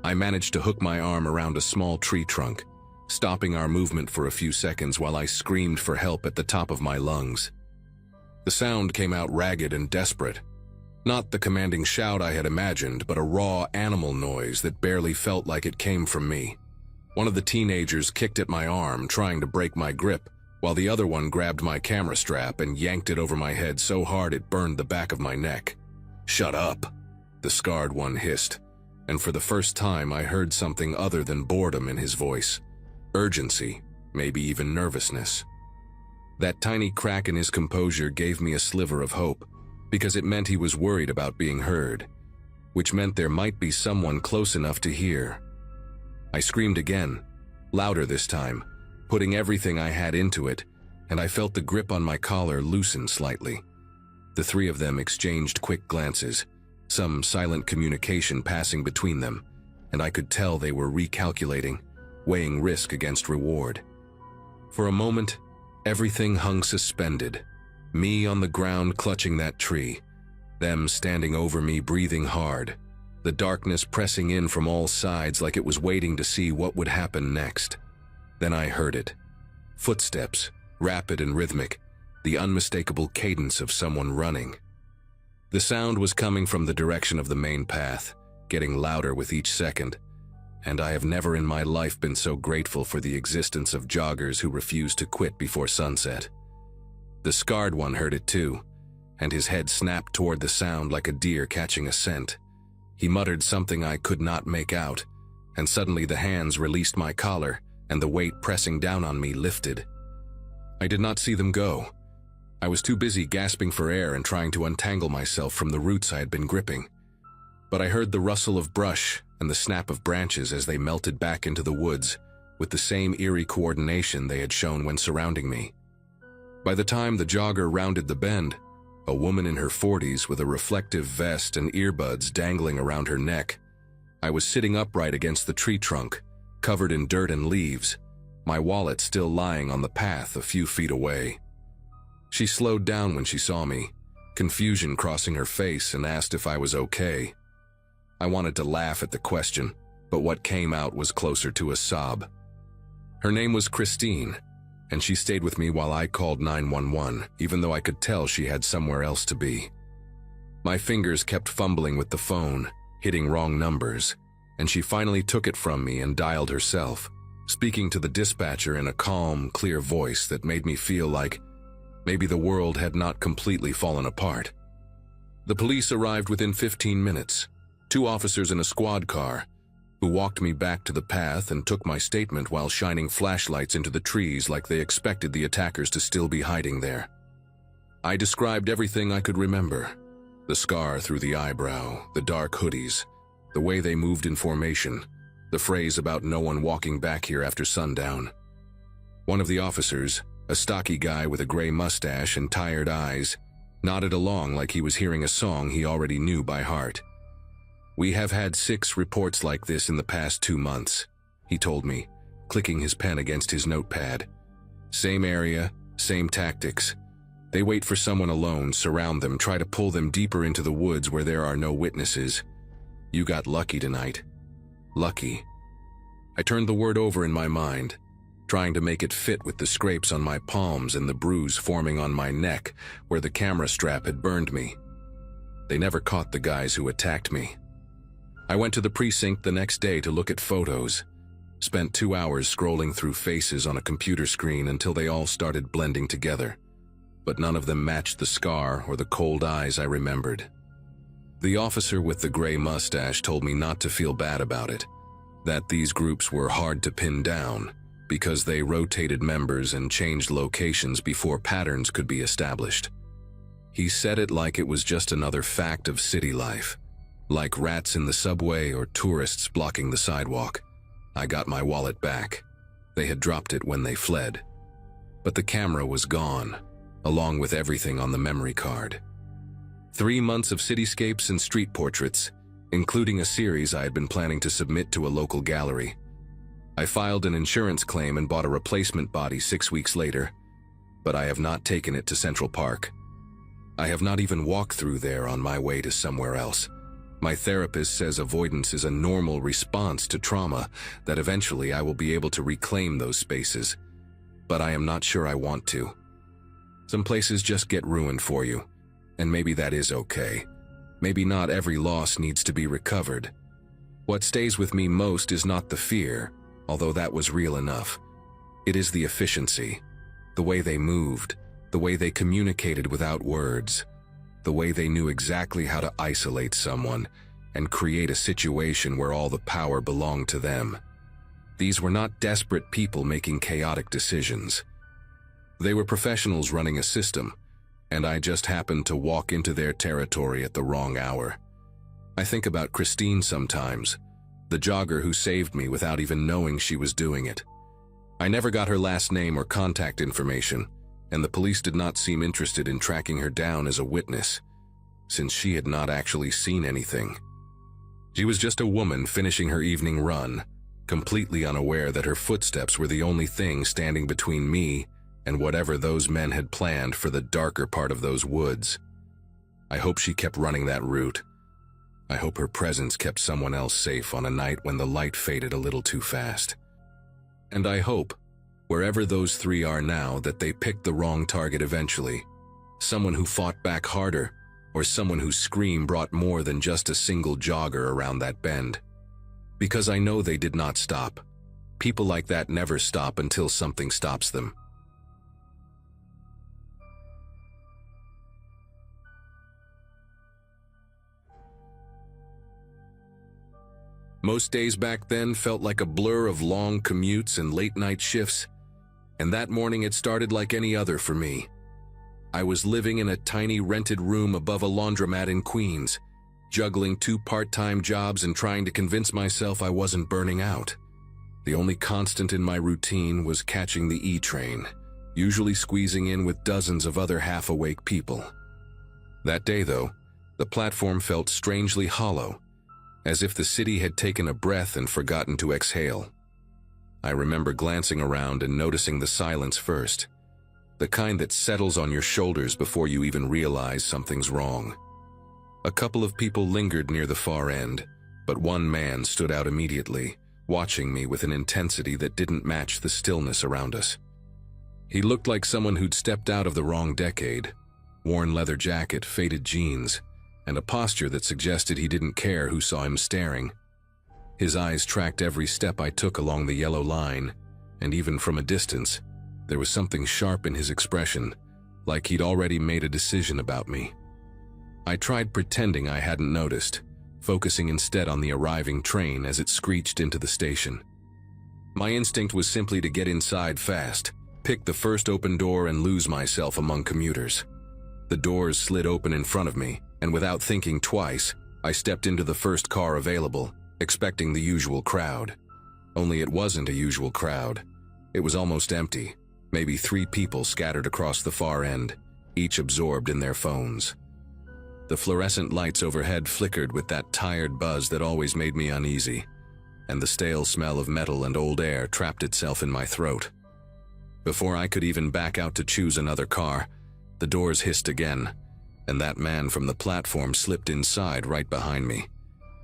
I managed to hook my arm around a small tree trunk, stopping our movement for a few seconds while I screamed for help at the top of my lungs. The sound came out ragged and desperate. Not the commanding shout I had imagined, but a raw animal noise that barely felt like it came from me. One of the teenagers kicked at my arm, trying to break my grip, while the other one grabbed my camera strap and yanked it over my head so hard it burned the back of my neck. "Shut up," the scarred one hissed, and for the first time I heard something other than boredom in his voice. Urgency, maybe even nervousness. That tiny crack in his composure gave me a sliver of hope, because it meant he was worried about being heard, which meant there might be someone close enough to hear. I screamed again, louder this time, putting everything I had into it, and I felt the grip on my collar loosen slightly. The 3 of them exchanged quick glances, some silent communication passing between them, and I could tell they were recalculating, weighing risk against reward. For a moment, everything hung suspended. Me on the ground clutching that tree, them standing over me breathing hard, the darkness pressing in from all sides like it was waiting to see what would happen next. Then I heard it. Footsteps, rapid and rhythmic, the unmistakable cadence of someone running. The sound was coming from the direction of the main path, getting louder with each second, and I have never in my life been so grateful for the existence of joggers who refuse to quit before sunset. The scarred one heard it too, and his head snapped toward the sound like a deer catching a scent. He muttered something I could not make out, and suddenly the hands released my collar, and the weight pressing down on me lifted. I did not see them go. I was too busy gasping for air and trying to untangle myself from the roots I had been gripping. but I heard the rustle of brush and the snap of branches as they melted back into the woods with the same eerie coordination they had shown when surrounding me. By the time the jogger rounded the bend, a woman in her 40s with a reflective vest and earbuds dangling around her neck, I was sitting upright against the tree trunk, covered in dirt and leaves, my wallet still lying on the path a few feet away. She slowed down when she saw me, confusion crossing her face, and asked if I was okay. I wanted to laugh at the question, but what came out was closer to a sob. Her name was Christine, and she stayed with me while I called 911, even though I could tell she had somewhere else to be. My fingers kept fumbling with the phone, hitting wrong numbers, and she finally took it from me and dialed herself, speaking to the dispatcher in a calm, clear voice that made me feel like maybe the world had not completely fallen apart. The police arrived within 15 minutes, 2 officers in a squad car, who walked me back to the path and took my statement while shining flashlights into the trees like they expected the attackers to still be hiding there. I described everything I could remember: the scar through the eyebrow, the dark hoodies, the way they moved in formation, the phrase about no one walking back here after sundown. One of the officers, a stocky guy with a gray mustache and tired eyes, nodded along like he was hearing a song he already knew by heart. "We have had 6 reports like this in the past 2 months, he told me, clicking his pen against his notepad. Same area, same tactics. They wait for someone alone, surround them, try to pull them deeper into the woods where there are no witnesses. You got lucky tonight." Lucky. I turned the word over in my mind, trying to make it fit with the scrapes on my palms and the bruise forming on my neck where the camera strap had burned me. They never caught the guys who attacked me. I went to the precinct the next day to look at photos, spent 2 hours scrolling through faces on a computer screen until they all started blending together, but none of them matched the scar or the cold eyes I remembered. The officer with the gray mustache told me not to feel bad about it, that these groups were hard to pin down because they rotated members and changed locations before patterns could be established. He said it like it was just another fact of city life, like rats in the subway or tourists blocking the sidewalk. I got my wallet back. They had dropped it when they fled. But the camera was gone, along with everything on the memory card. 3 months of cityscapes and street portraits, including a series I had been planning to submit to a local gallery. I filed an insurance claim and bought a replacement body 6 weeks later, but I have not taken it to Central Park. I have not even walked through there on my way to somewhere else. My therapist says avoidance is a normal response to trauma, that eventually I will be able to reclaim those spaces, but I am not sure I want to. Some places just get ruined for you, and maybe that is okay. Maybe not every loss needs to be recovered. What stays with me most is not the fear, although that was real enough. It is the efficiency, the way they moved, the way they communicated without words, the way they knew exactly how to isolate someone and create a situation where all the power belonged to them. These were not desperate people making chaotic decisions. They were professionals running a system, and I just happened to walk into their territory at the wrong hour. I think about Christine sometimes, the jogger who saved me without even knowing she was doing it. I never got her last name or contact information, and the police did not seem interested in tracking her down as a witness, since she had not actually seen anything. She was just a woman finishing her evening run, completely unaware that her footsteps were the only thing standing between me and whatever those men had planned for the darker part of those woods. I hope she kept running that route. I hope her presence kept someone else safe on a night when the light faded a little too fast. And I hope, wherever those 3 are now, that they picked the wrong target eventually. Someone who fought back harder, or someone whose scream brought more than just a single jogger around that bend. Because I know they did not stop. People like that never stop until something stops them. Most days back then felt like a blur of long commutes and late-night shifts, and that morning it started like any other for me. I was living in a tiny rented room above a laundromat in Queens, juggling 2 part-time jobs and trying to convince myself I wasn't burning out. The only constant in my routine was catching the E train, usually squeezing in with dozens of other half-awake people. That day, though, the platform felt strangely hollow, as if the city had taken a breath and forgotten to exhale. I remember glancing around and noticing the silence first, the kind that settles on your shoulders before you even realize something's wrong. A couple of people lingered near the far end, but one man stood out immediately, watching me with an intensity that didn't match the stillness around us. He looked like someone who'd stepped out of the wrong decade, worn leather jacket, faded jeans, and a posture that suggested he didn't care who saw him staring. His eyes tracked every step I took along the yellow line, and even from a distance, there was something sharp in his expression, like he'd already made a decision about me. I tried pretending I hadn't noticed, focusing instead on the arriving train as it screeched into the station. My instinct was simply to get inside fast, pick the first open door and lose myself among commuters. The doors slid open in front of me, and without thinking twice, I stepped into the first car available, expecting the usual crowd. Only it wasn't a usual crowd. It was almost empty, maybe 3 people scattered across the far end, each absorbed in their phones. The fluorescent lights overhead flickered with that tired buzz that always made me uneasy, and the stale smell of metal and old air trapped itself in my throat. Before I could even back out to choose another car, the doors hissed again, and that man from the platform slipped inside right behind me.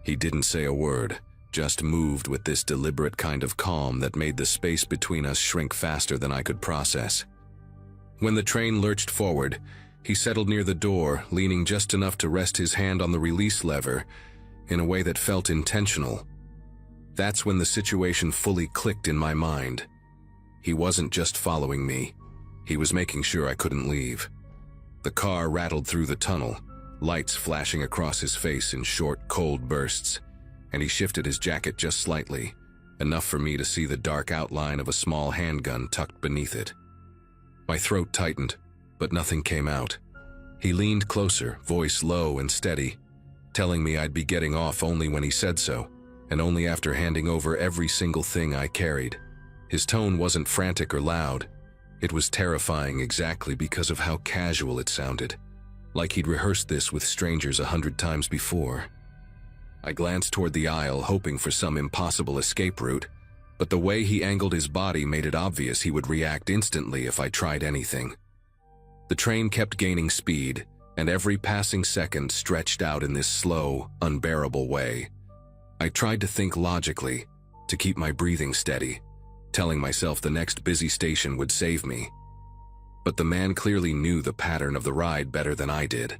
He didn't say a word, just moved with this deliberate kind of calm that made the space between us shrink faster than I could process. When the train lurched forward, he settled near the door, leaning just enough to rest his hand on the release lever in a way that felt intentional. That's when the situation fully clicked in my mind. He wasn't just following me. He was making sure I couldn't leave. The car rattled through the tunnel, lights flashing across his face in short, cold bursts, and he shifted his jacket just slightly, enough for me to see the dark outline of a small handgun tucked beneath it. My throat tightened, but nothing came out. He leaned closer, voice low and steady, telling me I'd be getting off only when he said so, and only after handing over every single thing I carried. His tone wasn't frantic or loud. It was terrifying exactly because of how casual it sounded, like he'd rehearsed this with strangers 100 times before. I glanced toward the aisle, hoping for some impossible escape route, but the way he angled his body made it obvious he would react instantly if I tried anything. The train kept gaining speed, and every passing second stretched out in this slow, unbearable way. I tried to think logically, to keep my breathing steady, telling myself the next busy station would save me. But the man clearly knew the pattern of the ride better than I did.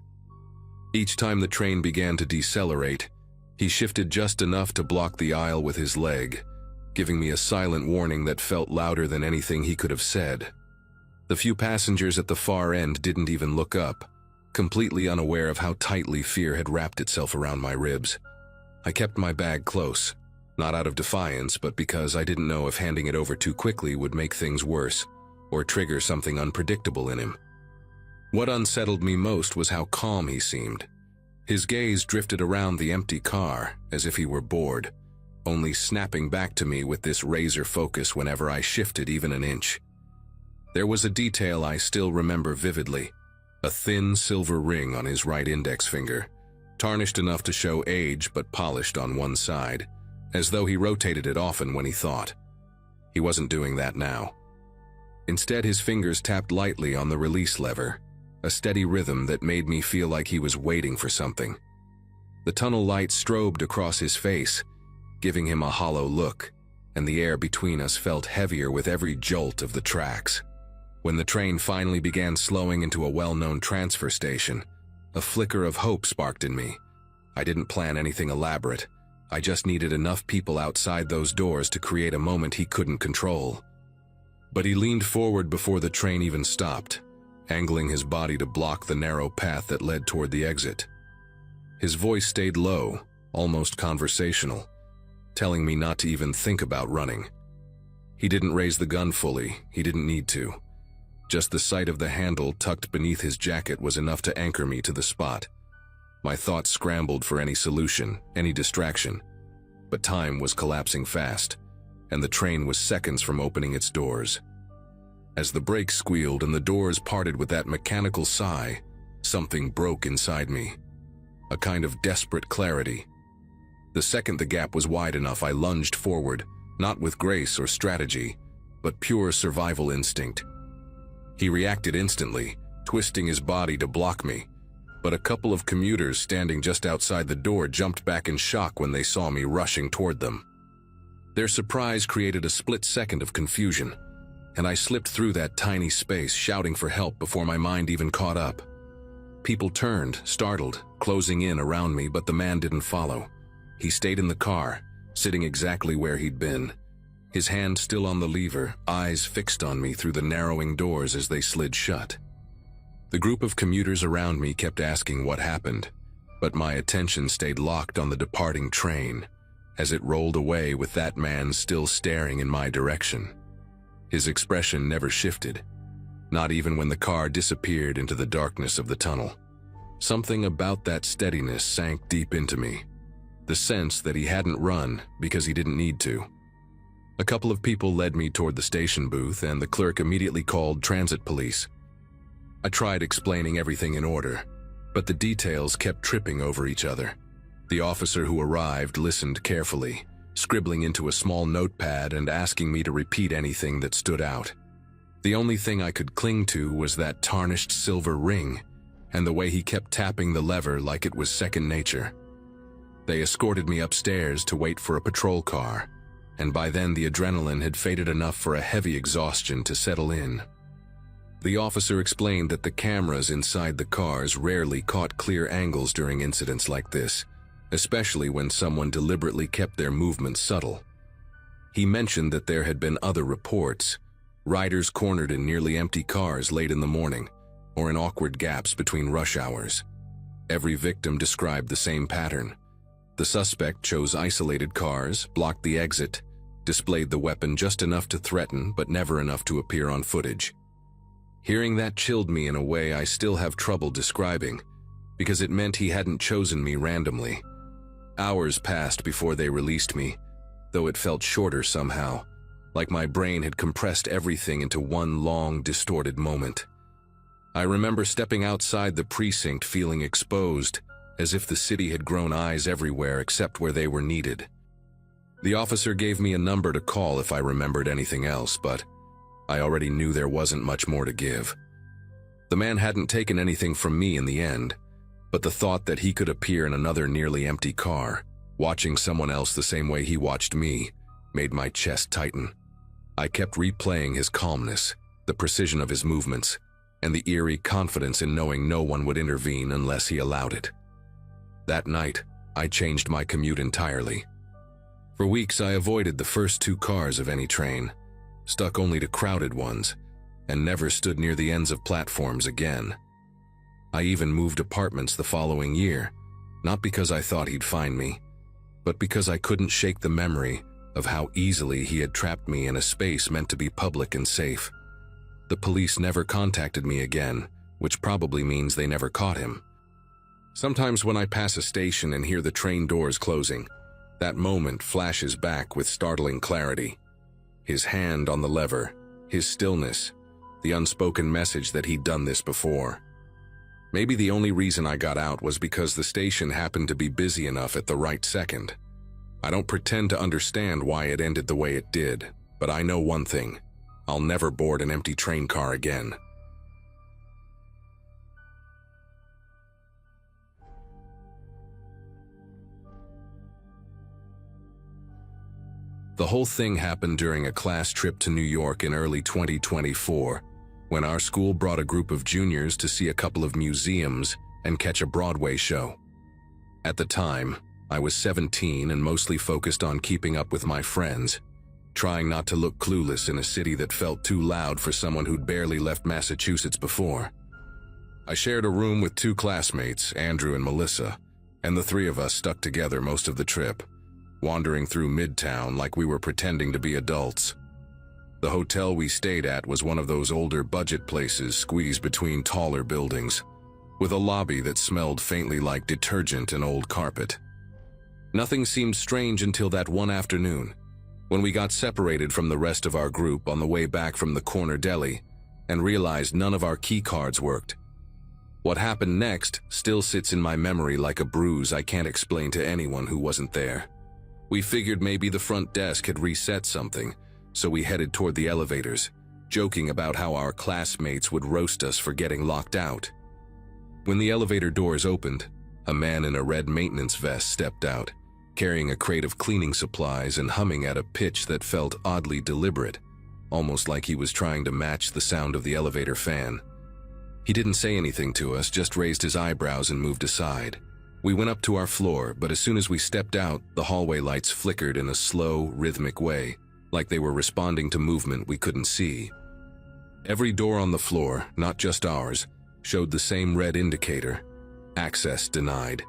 Each time the train began to decelerate, he shifted just enough to block the aisle with his leg, giving me a silent warning that felt louder than anything he could have said. The few passengers at the far end didn't even look up, completely unaware of how tightly fear had wrapped itself around my ribs. I kept my bag close, not out of defiance, but because I didn't know if handing it over too quickly would make things worse or trigger something unpredictable in him. What unsettled me most was how calm he seemed. His gaze drifted around the empty car as if he were bored, only snapping back to me with this razor focus whenever I shifted even an inch. There was a detail I still remember vividly, a thin silver ring on his right index finger, tarnished enough to show age but polished on one side, as though he rotated it often when he thought. He wasn't doing that now. Instead, his fingers tapped lightly on the release lever, a steady rhythm that made me feel like he was waiting for something. The tunnel light strobed across his face, giving him a hollow look, and the air between us felt heavier with every jolt of the tracks. When the train finally began slowing into a well-known transfer station, a flicker of hope sparked in me. I didn't plan anything elaborate. I just needed enough people outside those doors to create a moment he couldn't control. But he leaned forward before the train even stopped, angling his body to block the narrow path that led toward the exit. His voice stayed low, almost conversational, telling me not to even think about running. He didn't raise the gun fully, he didn't need to. Just the sight of the handle tucked beneath his jacket was enough to anchor me to the spot. My thoughts scrambled for any solution, any distraction. But time was collapsing fast, and the train was seconds from opening its doors. As the brakes squealed and the doors parted with that mechanical sigh, something broke inside me. A kind of desperate clarity. The second the gap was wide enough, I lunged forward, not with grace or strategy, but pure survival instinct. He reacted instantly, twisting his body to block me, but a couple of commuters standing just outside the door jumped back in shock when they saw me rushing toward them. Their surprise created a split second of confusion, and I slipped through that tiny space, shouting for help before my mind even caught up. People turned, startled, closing in around me, but the man didn't follow. He stayed in the car, sitting exactly where he'd been, his hand still on the lever, eyes fixed on me through the narrowing doors as they slid shut. The group of commuters around me kept asking what happened, but my attention stayed locked on the departing train as it rolled away with that man still staring in my direction. His expression never shifted, not even when the car disappeared into the darkness of the tunnel. Something about that steadiness sank deep into me, the sense that he hadn't run because he didn't need to. A couple of people led me toward the station booth, and the clerk immediately called transit police. I tried explaining everything in order, but the details kept tripping over each other. The officer who arrived listened carefully, scribbling into a small notepad and asking me to repeat anything that stood out. The only thing I could cling to was that tarnished silver ring, and the way he kept tapping the lever like it was second nature. They escorted me upstairs to wait for a patrol car, and by then the adrenaline had faded enough for a heavy exhaustion to settle in. The officer explained that the cameras inside the cars rarely caught clear angles during incidents like this, especially when someone deliberately kept their movements subtle. He mentioned that there had been other reports, riders cornered in nearly empty cars late in the morning, or in awkward gaps between rush hours. Every victim described the same pattern. The suspect chose isolated cars, blocked the exit, displayed the weapon just enough to threaten but never enough to appear on footage. Hearing that chilled me in a way I still have trouble describing, because it meant he hadn't chosen me randomly. Hours passed before they released me, though it felt shorter somehow, like my brain had compressed everything into one long, distorted moment. I remember stepping outside the precinct feeling exposed, as if the city had grown eyes everywhere except where they were needed. The officer gave me a number to call if I remembered anything else, but I already knew there wasn't much more to give. The man hadn't taken anything from me in the end, but the thought that he could appear in another nearly empty car, watching someone else the same way he watched me, made my chest tighten. I kept replaying his calmness, the precision of his movements, and the eerie confidence in knowing no one would intervene unless he allowed it. That night, I changed my commute entirely. For weeks, I avoided the first two cars of any train, stuck only to crowded ones, and never stood near the ends of platforms again. I even moved apartments the following year, not because I thought he'd find me, but because I couldn't shake the memory of how easily he had trapped me in a space meant to be public and safe. The police never contacted me again, which probably means they never caught him. Sometimes when I pass a station and hear the train doors closing, that moment flashes back with startling clarity. His hand on the lever, his stillness, the unspoken message that he'd done this before. Maybe the only reason I got out was because the station happened to be busy enough at the right second. I don't pretend to understand why it ended the way it did, but I know one thing: I'll never board an empty train car again. The whole thing happened during a class trip to New York in early 2024, when our school brought a group of juniors to see a couple of museums and catch a Broadway show. At the time, I was 17 and mostly focused on keeping up with my friends, trying not to look clueless in a city that felt too loud for someone who'd barely left Massachusetts before. I shared a room with two classmates, Andrew and Melissa, and the three of us stuck together most of the trip, wandering through Midtown like we were pretending to be adults. The hotel we stayed at was one of those older budget places squeezed between taller buildings. with a lobby that smelled faintly like detergent and old carpet. Nothing seemed strange until that one afternoon, when we got separated from the rest of our group on the way back from the corner deli and realized none of our key cards worked. What happened next still sits in my memory like a bruise I can't explain to anyone who wasn't there. We figured maybe the front desk had reset something, so we headed toward the elevators, joking about how our classmates would roast us for getting locked out. When the elevator doors opened, a man in a red maintenance vest stepped out, carrying a crate of cleaning supplies and humming at a pitch that felt oddly deliberate, almost like he was trying to match the sound of the elevator fan. He didn't say anything to us, just raised his eyebrows and moved aside. We went up to our floor, but as soon as we stepped out, the hallway lights flickered in a slow, rhythmic way, like they were responding to movement we couldn't see. Every door on the floor, not just ours, showed the same red indicator: access denied.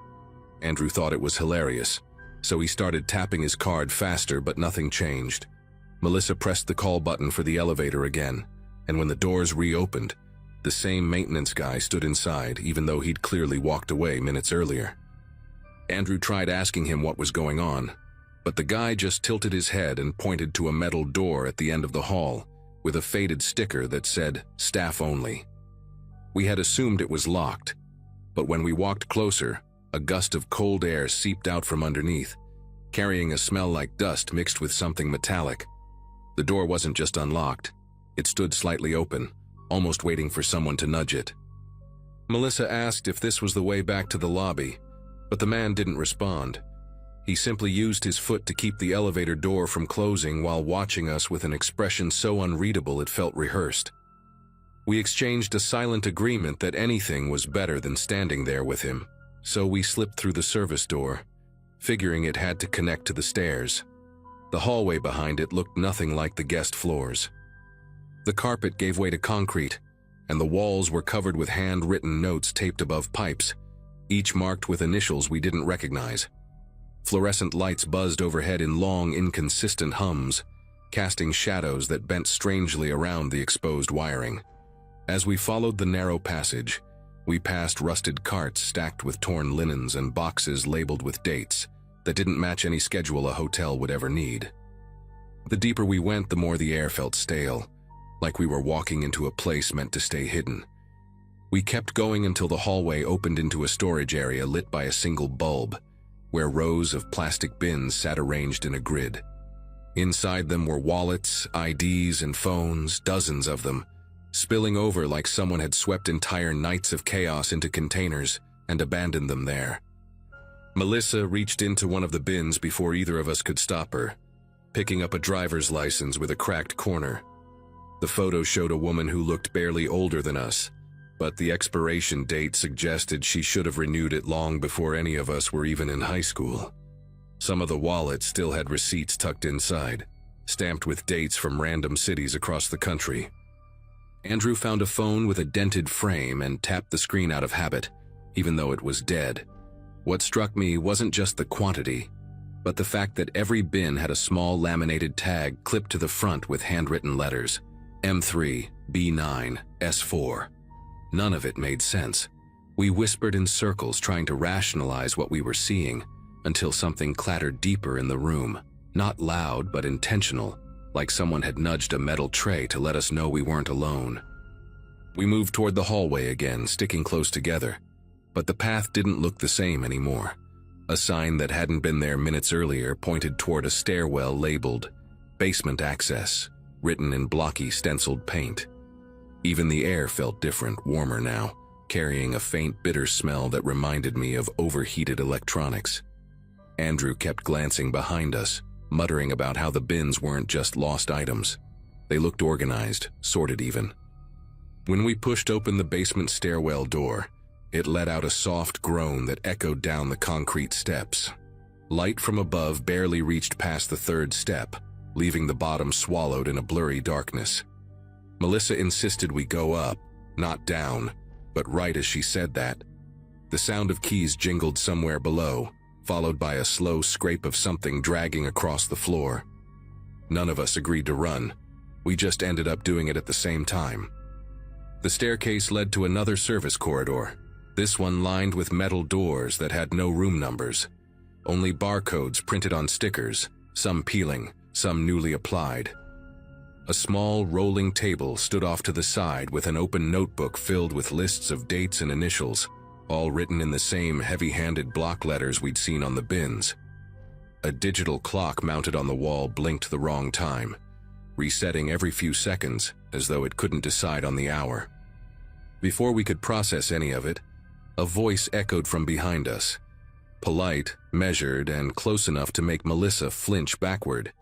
Andrew thought it was hilarious, so he started tapping his card faster, but nothing changed. Melissa pressed the call button for the elevator again, and when the doors reopened, the same maintenance guy stood inside, even though he'd clearly walked away minutes earlier. Andrew tried asking him what was going on, but the guy just tilted his head and pointed to a metal door at the end of the hall with a faded sticker that said, "Staff only." We had assumed it was locked, but when we walked closer, a gust of cold air seeped out from underneath, carrying a smell like dust mixed with something metallic. The door wasn't just unlocked, it stood slightly open, almost waiting for someone to nudge it. Melissa asked if this was the way back to the lobby, but the man didn't respond. He simply used his foot to keep the elevator door from closing while watching us with an expression so unreadable it felt rehearsed. We exchanged a silent agreement that anything was better than standing there with him, so we slipped through the service door, figuring it had to connect to the stairs. The hallway behind it looked nothing like the guest floors. The carpet gave way to concrete, and the walls were covered with handwritten notes taped above pipes, each marked with initials we didn't recognize. Fluorescent lights buzzed overhead in long, inconsistent hums, casting shadows that bent strangely around the exposed wiring. As we followed the narrow passage, we passed rusted carts stacked with torn linens and boxes labeled with dates that didn't match any schedule a hotel would ever need. The deeper we went, the more the air felt stale, like we were walking into a place meant to stay hidden. We kept going until the hallway opened into a storage area lit by a single bulb, where rows of plastic bins sat arranged in a grid. Inside them were wallets, IDs, and phones, dozens of them, spilling over like someone had swept entire nights of chaos into containers and abandoned them there. Melissa reached into one of the bins before either of us could stop her, picking up a driver's license with a cracked corner. The photo showed a woman who looked barely older than us, but the expiration date suggested she should have renewed it long before any of us were even in high school. Some of the wallets still had receipts tucked inside, stamped with dates from random cities across the country. Andrew found a phone with a dented frame and tapped the screen out of habit, even though it was dead. What struck me wasn't just the quantity, but the fact that every bin had a small laminated tag clipped to the front with handwritten letters: M3, B9, S4. None of it made sense. We whispered in circles trying to rationalize what we were seeing, until something clattered deeper in the room. Not loud, but intentional, like someone had nudged a metal tray to let us know we weren't alone. We moved toward the hallway again, sticking close together, but the path didn't look the same anymore. A sign that hadn't been there minutes earlier pointed toward a stairwell labeled "Basement Access," written in blocky stenciled paint. Even the air felt different, warmer now, carrying a faint bitter smell that reminded me of overheated electronics. Andrew kept glancing behind us, muttering about how the bins weren't just lost items. They looked organized, sorted even. When we pushed open the basement stairwell door, it let out a soft groan that echoed down the concrete steps. Light from above barely reached past the third step, leaving the bottom swallowed in a blurry darkness. Melissa insisted we go up, not down, but right as she said that, the sound of keys jingled somewhere below, followed by a slow scrape of something dragging across the floor. None of us agreed to run. We just ended up doing it at the same time. The staircase led to another service corridor, This one lined with metal doors that had no room numbers, only barcodes printed on stickers, some peeling, some newly applied. A small rolling table stood off to the side with an open notebook filled with lists of dates and initials, all written in the same heavy-handed block letters we'd seen on the bins. A digital clock mounted on the wall blinked the wrong time, resetting every few seconds as though it couldn't decide on the hour. Before we could process any of it, a voice echoed from behind us, polite, measured, and close enough to make Melissa flinch backward.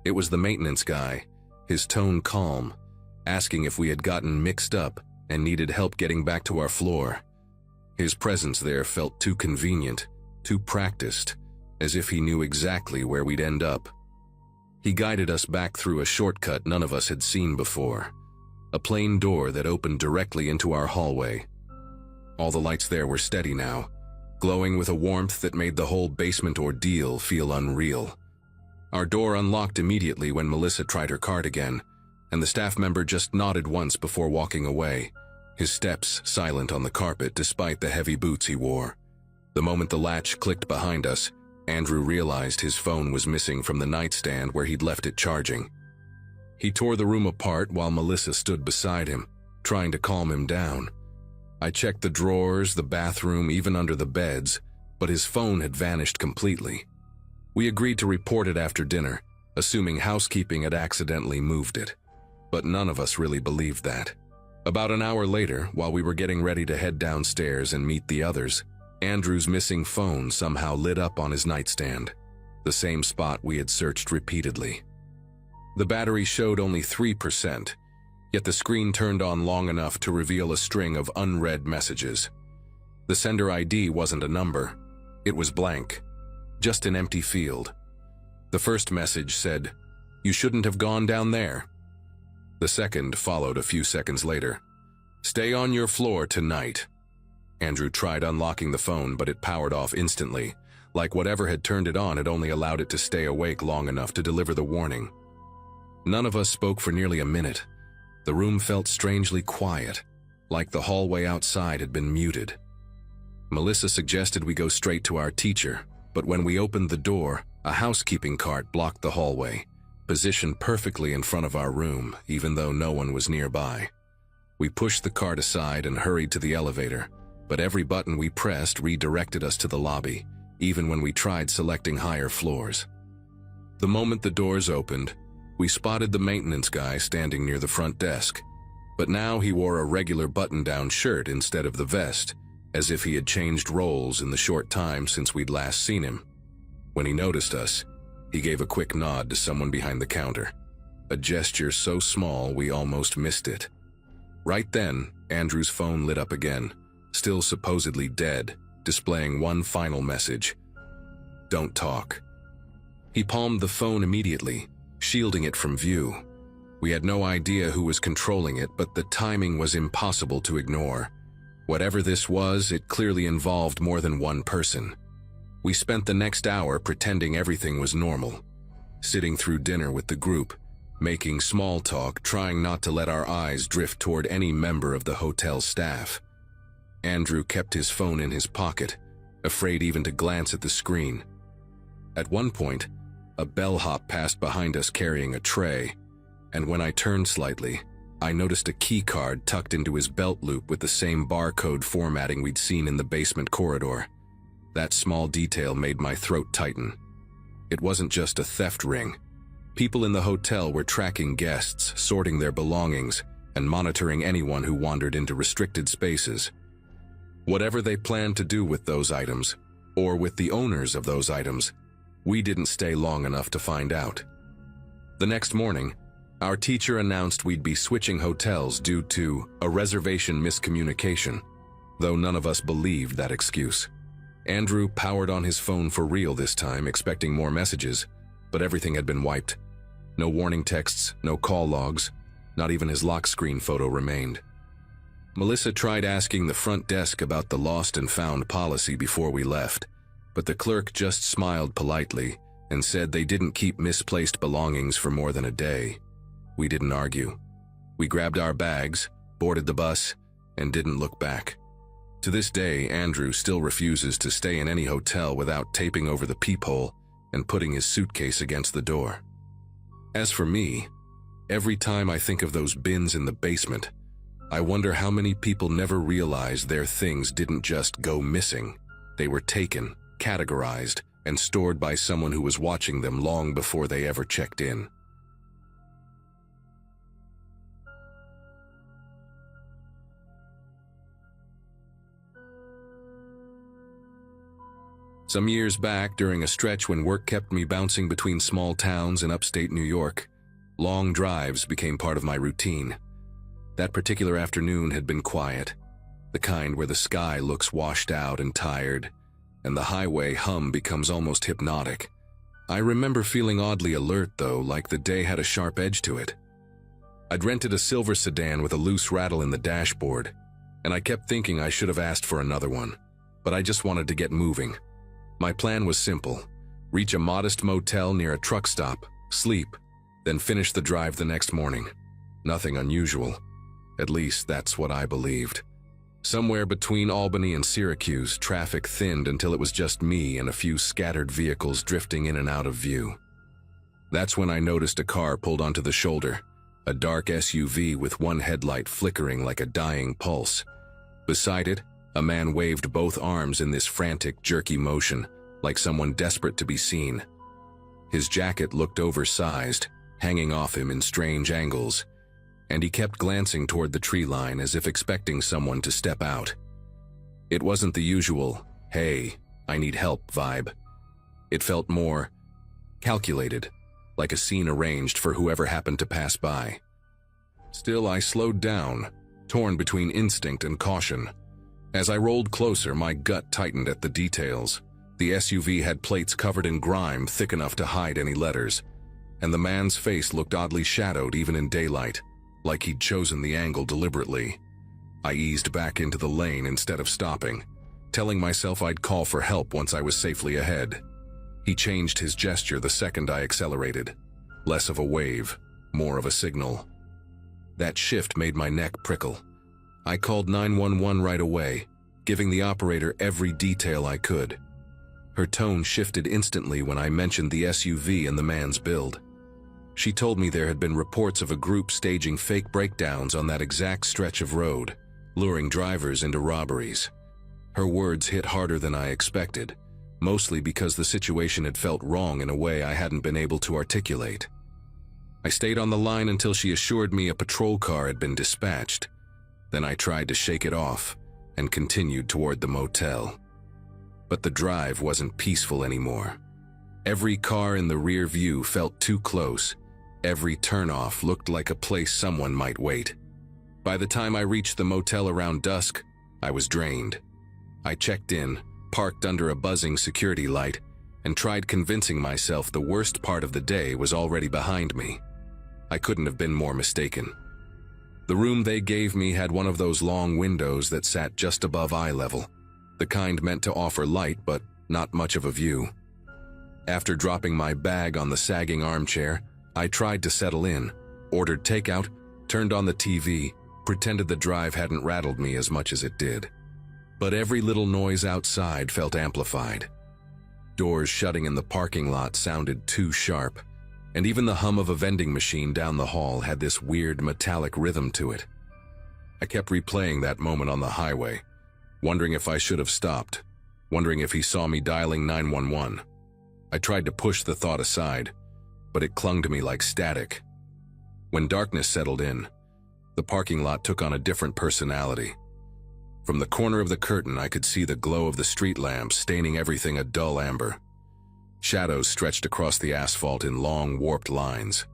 It was the maintenance guy, his tone calm, asking if we had gotten mixed up and needed help getting back to our floor. His presence there felt too convenient, too practiced, as if he knew exactly where we'd end up. He guided us back through a shortcut none of us had seen before, a plain door that opened directly into our hallway. All the lights there were steady now, glowing with a warmth that made the whole basement ordeal feel unreal. Our door unlocked immediately when Melissa tried her card again, and the staff member just nodded once before walking away, his steps silent on the carpet despite the heavy boots he wore. The moment the latch clicked behind us, Andrew realized his phone was missing from the nightstand where he'd left it charging. He tore the room apart while Melissa stood beside him, trying to calm him down. I checked the drawers, the bathroom, even under the beds, but his phone had vanished completely. We agreed to report it after dinner, assuming housekeeping had accidentally moved it. But none of us really believed that. About an hour later, while we were getting ready to head downstairs and meet the others, Andrew's missing phone somehow lit up on his nightstand, the same spot we had searched repeatedly. The battery showed only 3%, yet the screen turned on long enough to reveal a string of unread messages. The sender ID wasn't a number, it was blank, just an empty field. The first message said, "You shouldn't have gone down there." The second followed a few seconds later. "Stay on your floor tonight." Andrew tried unlocking the phone, but it powered off instantly, like whatever had turned it on had only allowed it to stay awake long enough to deliver the warning. None of us spoke for nearly a minute. The room felt strangely quiet, like the hallway outside had been muted. Melissa suggested we go straight to our teacher, but when we opened the door, a housekeeping cart blocked the hallway, positioned perfectly in front of our room, even though no one was nearby. We pushed the cart aside and hurried to the elevator, but every button we pressed redirected us to the lobby, even when we tried selecting higher floors. The moment the doors opened, we spotted the maintenance guy standing near the front desk, but now he wore a regular button-down shirt instead of the vest, as if he had changed roles in the short time since we'd last seen him. When he noticed us, he gave a quick nod to someone behind the counter, a gesture so small we almost missed it. Right then, Andrew's phone lit up again, still supposedly dead, displaying one final message: "Don't talk." He palmed the phone immediately, shielding it from view. We had no idea who was controlling it, but the timing was impossible to ignore. Whatever this was, it clearly involved more than one person. We spent the next hour pretending everything was normal, sitting through dinner with the group, making small talk, trying not to let our eyes drift toward any member of the hotel staff. Andrew kept his phone in his pocket, afraid even to glance at the screen. At one point, a bellhop passed behind us carrying a tray, and when I turned slightly, I noticed a key card tucked into his belt loop with the same barcode formatting we'd seen in the basement corridor. That small detail made my throat tighten. It wasn't just a theft ring. People in the hotel were tracking guests, sorting their belongings, and monitoring anyone who wandered into restricted spaces. Whatever they planned to do with those items, or with the owners of those items, we didn't stay long enough to find out. The next morning, our teacher announced we'd be switching hotels due to a reservation miscommunication, though none of us believed that excuse. Andrew powered on his phone for real this time, expecting more messages, but everything had been wiped. No warning texts, no call logs, not even his lock screen photo remained. Melissa tried asking the front desk about the lost and found policy before we left, but the clerk just smiled politely and said they didn't keep misplaced belongings for more than a day. We didn't argue. We grabbed our bags, boarded the bus, and didn't look back. To this day, Andrew still refuses to stay in any hotel without taping over the peephole and putting his suitcase against the door. As for me, every time I think of those bins in the basement, I wonder how many people never realized their things didn't just go missing. They were taken, categorized, and stored by someone who was watching them long before they ever checked in. Some years back, during a stretch when work kept me bouncing between small towns in upstate New York, long drives became part of my routine. That particular afternoon had been quiet, the kind where the sky looks washed out and tired, and the highway hum becomes almost hypnotic. I remember feeling oddly alert, though, like the day had a sharp edge to it. I'd rented a silver sedan with a loose rattle in the dashboard, and I kept thinking I should have asked for another one, but I just wanted to get moving. My plan was simple: reach a modest motel near a truck stop, sleep, then finish the drive the next morning. Nothing unusual. At least that's what I believed. Somewhere between Albany and Syracuse, traffic thinned until it was just me and a few scattered vehicles drifting in and out of view. That's when I noticed a car pulled onto the shoulder, a dark SUV with one headlight flickering like a dying pulse. Beside it, a man waved both arms in this frantic, jerky motion, like someone desperate to be seen. His jacket looked oversized, hanging off him in strange angles, and he kept glancing toward the tree line as if expecting someone to step out. It wasn't the usual, "Hey, I need help" vibe. It felt more calculated, like a scene arranged for whoever happened to pass by. Still, I slowed down, torn between instinct and caution. As I rolled closer, my gut tightened at the details. The SUV had plates covered in grime thick enough to hide any letters, and the man's face looked oddly shadowed even in daylight, like he'd chosen the angle deliberately. I eased back into the lane instead of stopping, telling myself I'd call for help once I was safely ahead. He changed his gesture the second I accelerated. Less of a wave, more of a signal. That shift made my neck prickle. I called 911 right away, giving the operator every detail I could. Her tone shifted instantly when I mentioned the SUV and the man's build. She told me there had been reports of a group staging fake breakdowns on that exact stretch of road, luring drivers into robberies. Her words hit harder than I expected, mostly because the situation had felt wrong in a way I hadn't been able to articulate. I stayed on the line until she assured me a patrol car had been dispatched. Then I tried to shake it off and continued toward the motel. But the drive wasn't peaceful anymore. Every car in the rear view felt too close. Every turnoff looked like a place someone might wait. By the time I reached the motel around dusk, I was drained. I checked in, parked under a buzzing security light, and tried convincing myself the worst part of the day was already behind me. I couldn't have been more mistaken. The room they gave me had one of those long windows that sat just above eye level, the kind meant to offer light but not much of a view. After dropping my bag on the sagging armchair, I tried to settle in, ordered takeout, turned on the TV, pretended the drive hadn't rattled me as much as it did. But every little noise outside felt amplified. Doors shutting in the parking lot sounded too sharp, and even the hum of a vending machine down the hall had this weird metallic rhythm to it. I kept replaying that moment on the highway, wondering if I should have stopped, wondering if he saw me dialing 911. I tried to push the thought aside, but it clung to me like static. When darkness settled in, the parking lot took on a different personality. From the corner of the curtain, I could see the glow of the street lamps staining everything a dull amber. Shadows stretched across the asphalt in long, warped lines.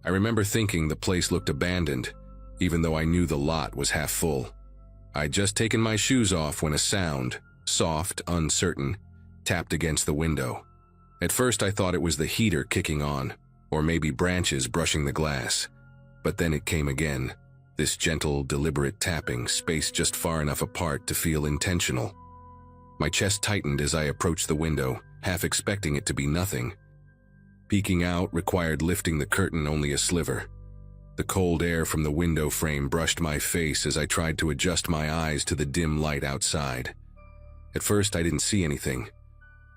I remember thinking the place looked abandoned, even though I knew the lot was half full. I'd just taken my shoes off when a sound, soft, uncertain, tapped against the window. At first I thought it was the heater kicking on, or maybe branches brushing the glass. But then it came again, this gentle, deliberate tapping, spaced just far enough apart to feel intentional. My chest tightened as I approached the window, half expecting it to be nothing. Peeking out required lifting the curtain only a sliver. The cold air from the window frame brushed my face as I tried to adjust my eyes to the dim light outside. At first, I didn't see anything,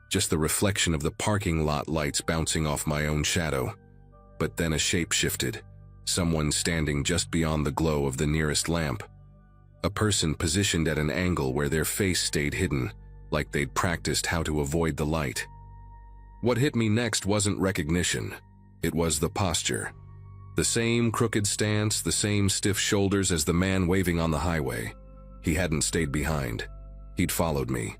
just the reflection of the parking lot lights bouncing off my own shadow. But then a shape shifted, someone standing just beyond the glow of the nearest lamp. A person positioned at an angle where their face stayed hidden, like they'd practiced how to avoid the light. What hit me next wasn't recognition, it was the posture. The same crooked stance, the same stiff shoulders as the man waving on the highway. He hadn't stayed behind. He'd followed me.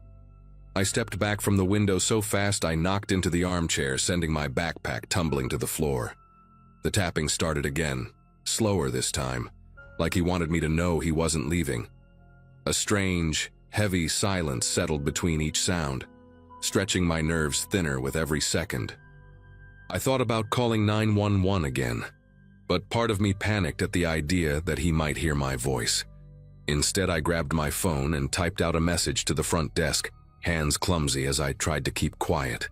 I stepped back from the window so fast I knocked into the armchair, sending my backpack tumbling to the floor. The tapping started again, slower this time, like he wanted me to know he wasn't leaving. A strange, heavy silence settled between each sound, stretching my nerves thinner with every second. I thought about calling 911 again, but part of me panicked at the idea that he might hear my voice. Instead, I grabbed my phone and typed out a message to the front desk, hands clumsy as I tried to keep quiet.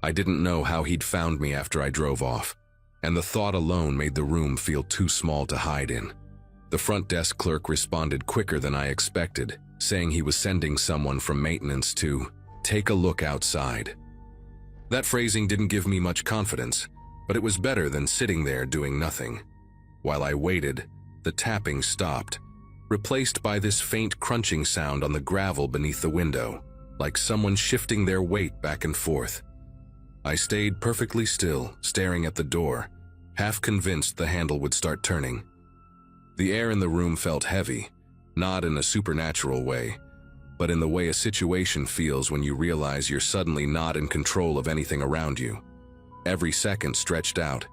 I didn't know how he'd found me after I drove off, and the thought alone made the room feel too small to hide in. The front desk clerk responded quicker than I expected, saying he was sending someone from maintenance to take a look outside. That phrasing didn't give me much confidence, but it was better than sitting there doing nothing. While I waited, the tapping stopped, replaced by this faint crunching sound on the gravel beneath the window, like someone shifting their weight back and forth. I stayed perfectly still, staring at the door, half convinced the handle would start turning. The air in the room felt heavy, not in a supernatural way, but in the way a situation feels when you realize you're suddenly not in control of anything around you. Every second stretched out,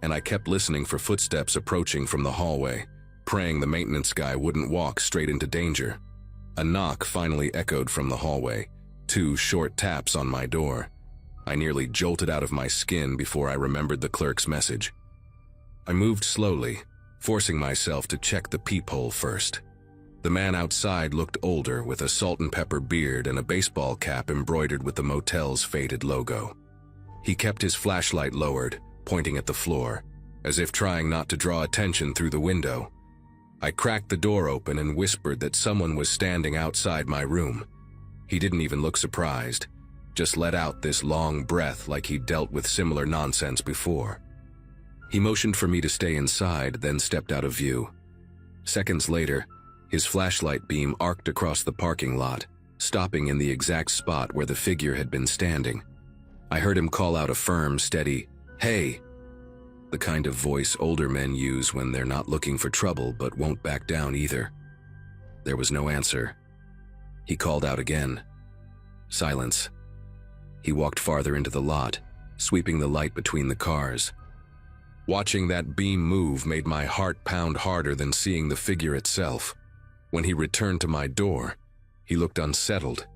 and I kept listening for footsteps approaching from the hallway, praying the maintenance guy wouldn't walk straight into danger. A knock finally echoed from the hallway, 2 short taps on my door. I nearly jolted out of my skin before I remembered the clerk's message. I moved slowly, forcing myself to check the peephole first. The man outside looked older, with a salt and pepper beard and a baseball cap embroidered with the motel's faded logo. He kept his flashlight lowered, pointing at the floor, as if trying not to draw attention through the window. I cracked the door open and whispered that someone was standing outside my room. He didn't even look surprised, just let out this long breath like he'd dealt with similar nonsense before. He motioned for me to stay inside, then stepped out of view. Seconds later, his flashlight beam arced across the parking lot, stopping in the exact spot where the figure had been standing. I heard him call out a firm, steady, "Hey!" the kind of voice older men use when they're not looking for trouble but won't back down either. There was no answer. He called out again. Silence. He walked farther into the lot, sweeping the light between the cars. Watching that beam move made my heart pound harder than seeing the figure itself. When he returned to my door, he looked unsettled,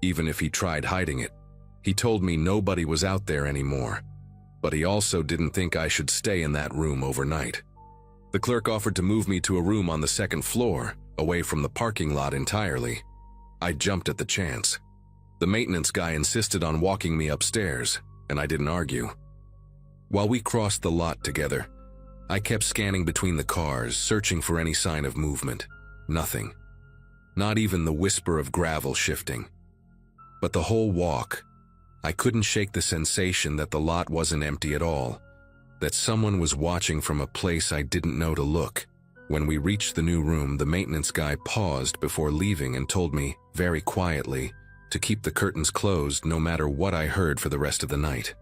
even if he tried hiding it. He told me nobody was out there anymore, but he also didn't think I should stay in that room overnight. The clerk offered to move me to a room on the 2nd floor, away from the parking lot entirely. I jumped at the chance. The maintenance guy insisted on walking me upstairs, and I didn't argue. While we crossed the lot together, I kept scanning between the cars, searching for any sign of movement. Nothing. Not even the whisper of gravel shifting. But the whole walk, I couldn't shake the sensation that the lot wasn't empty at all, that someone was watching from a place I didn't know to look. When we reached the new room, the maintenance guy paused before leaving and told me, very quietly, to keep the curtains closed no matter what I heard for the rest of the night.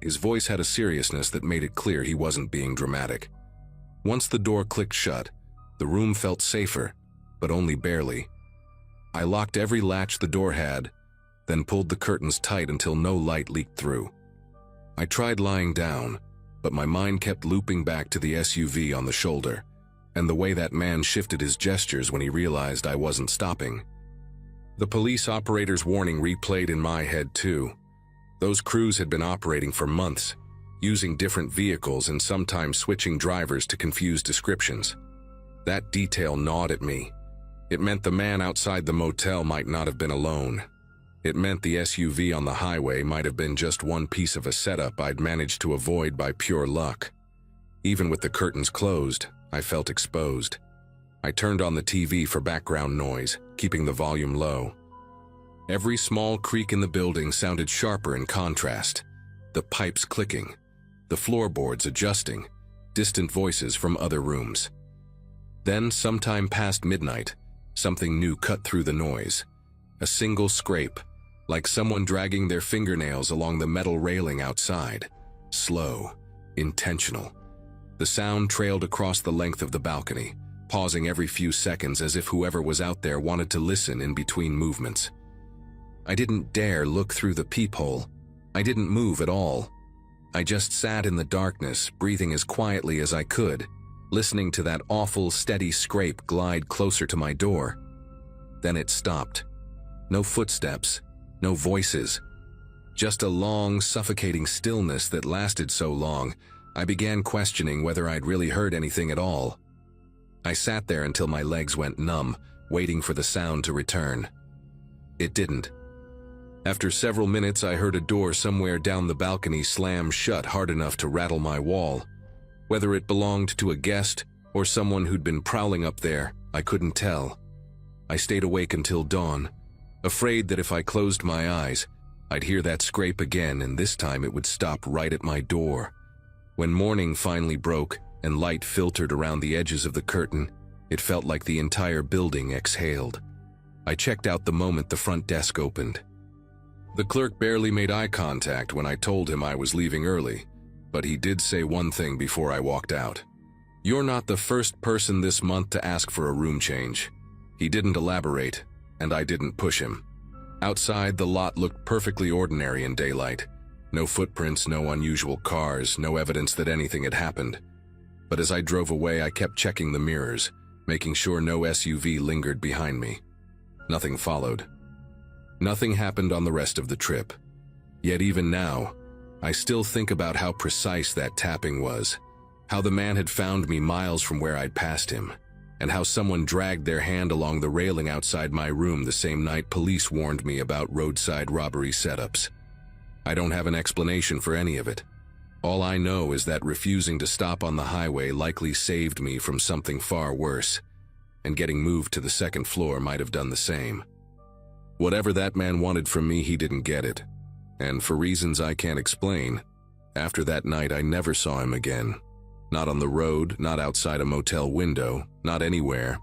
His voice had a seriousness that made it clear he wasn't being dramatic. Once the door clicked shut, the room felt safer, but only barely. I locked every latch the door had, then pulled the curtains tight until no light leaked through. I tried lying down, but my mind kept looping back to the SUV on the shoulder, and the way that man shifted his gestures when he realized I wasn't stopping. The police operator's warning replayed in my head too. Those crews had been operating for months, using different vehicles and sometimes switching drivers to confuse descriptions. That detail gnawed at me. It meant the man outside the motel might not have been alone. It meant the SUV on the highway might have been just one piece of a setup I'd managed to avoid by pure luck. Even with the curtains closed, I felt exposed. I turned on the TV for background noise, keeping the volume low. Every small creak in the building sounded sharper in contrast. The pipes clicking, the floorboards adjusting, distant voices from other rooms. Then, sometime past midnight, something new cut through the noise. A single scrape, like someone dragging their fingernails along the metal railing outside. Slow, intentional. The sound trailed across the length of the balcony, pausing every few seconds as if whoever was out there wanted to listen in between movements. I didn't dare look through the peephole. I didn't move at all. I just sat in the darkness, breathing as quietly as I could, listening to that awful, steady scrape glide closer to my door. Then it stopped. No footsteps, no voices. Just a long, suffocating stillness that lasted so long, I began questioning whether I'd really heard anything at all. I sat there until my legs went numb, waiting for the sound to return. It didn't. After several minutes, I heard a door somewhere down the balcony slam shut hard enough to rattle my wall. Whether it belonged to a guest or someone who'd been prowling up there, I couldn't tell. I stayed awake until dawn, afraid that if I closed my eyes, I'd hear that scrape again, and this time it would stop right at my door. When morning finally broke and light filtered around the edges of the curtain, it felt like the entire building exhaled. I checked out the moment the front desk opened. The clerk barely made eye contact when I told him I was leaving early, but he did say one thing before I walked out. "You're not the first person this month to ask for a room change." He didn't elaborate, and I didn't push him. Outside, the lot looked perfectly ordinary in daylight. No footprints, no unusual cars, no evidence that anything had happened. But as I drove away, I kept checking the mirrors, making sure no SUV lingered behind me. Nothing followed. Nothing happened on the rest of the trip. Yet even now, I still think about how precise that tapping was, how the man had found me miles from where I'd passed him, and how someone dragged their hand along the railing outside my room the same night police warned me about roadside robbery setups. I don't have an explanation for any of it. All I know is that refusing to stop on the highway likely saved me from something far worse, and getting moved to the second floor might have done the same. Whatever that man wanted from me, he didn't get it. And for reasons I can't explain, after that night I never saw him again. Not on the road, not outside a motel window, not anywhere,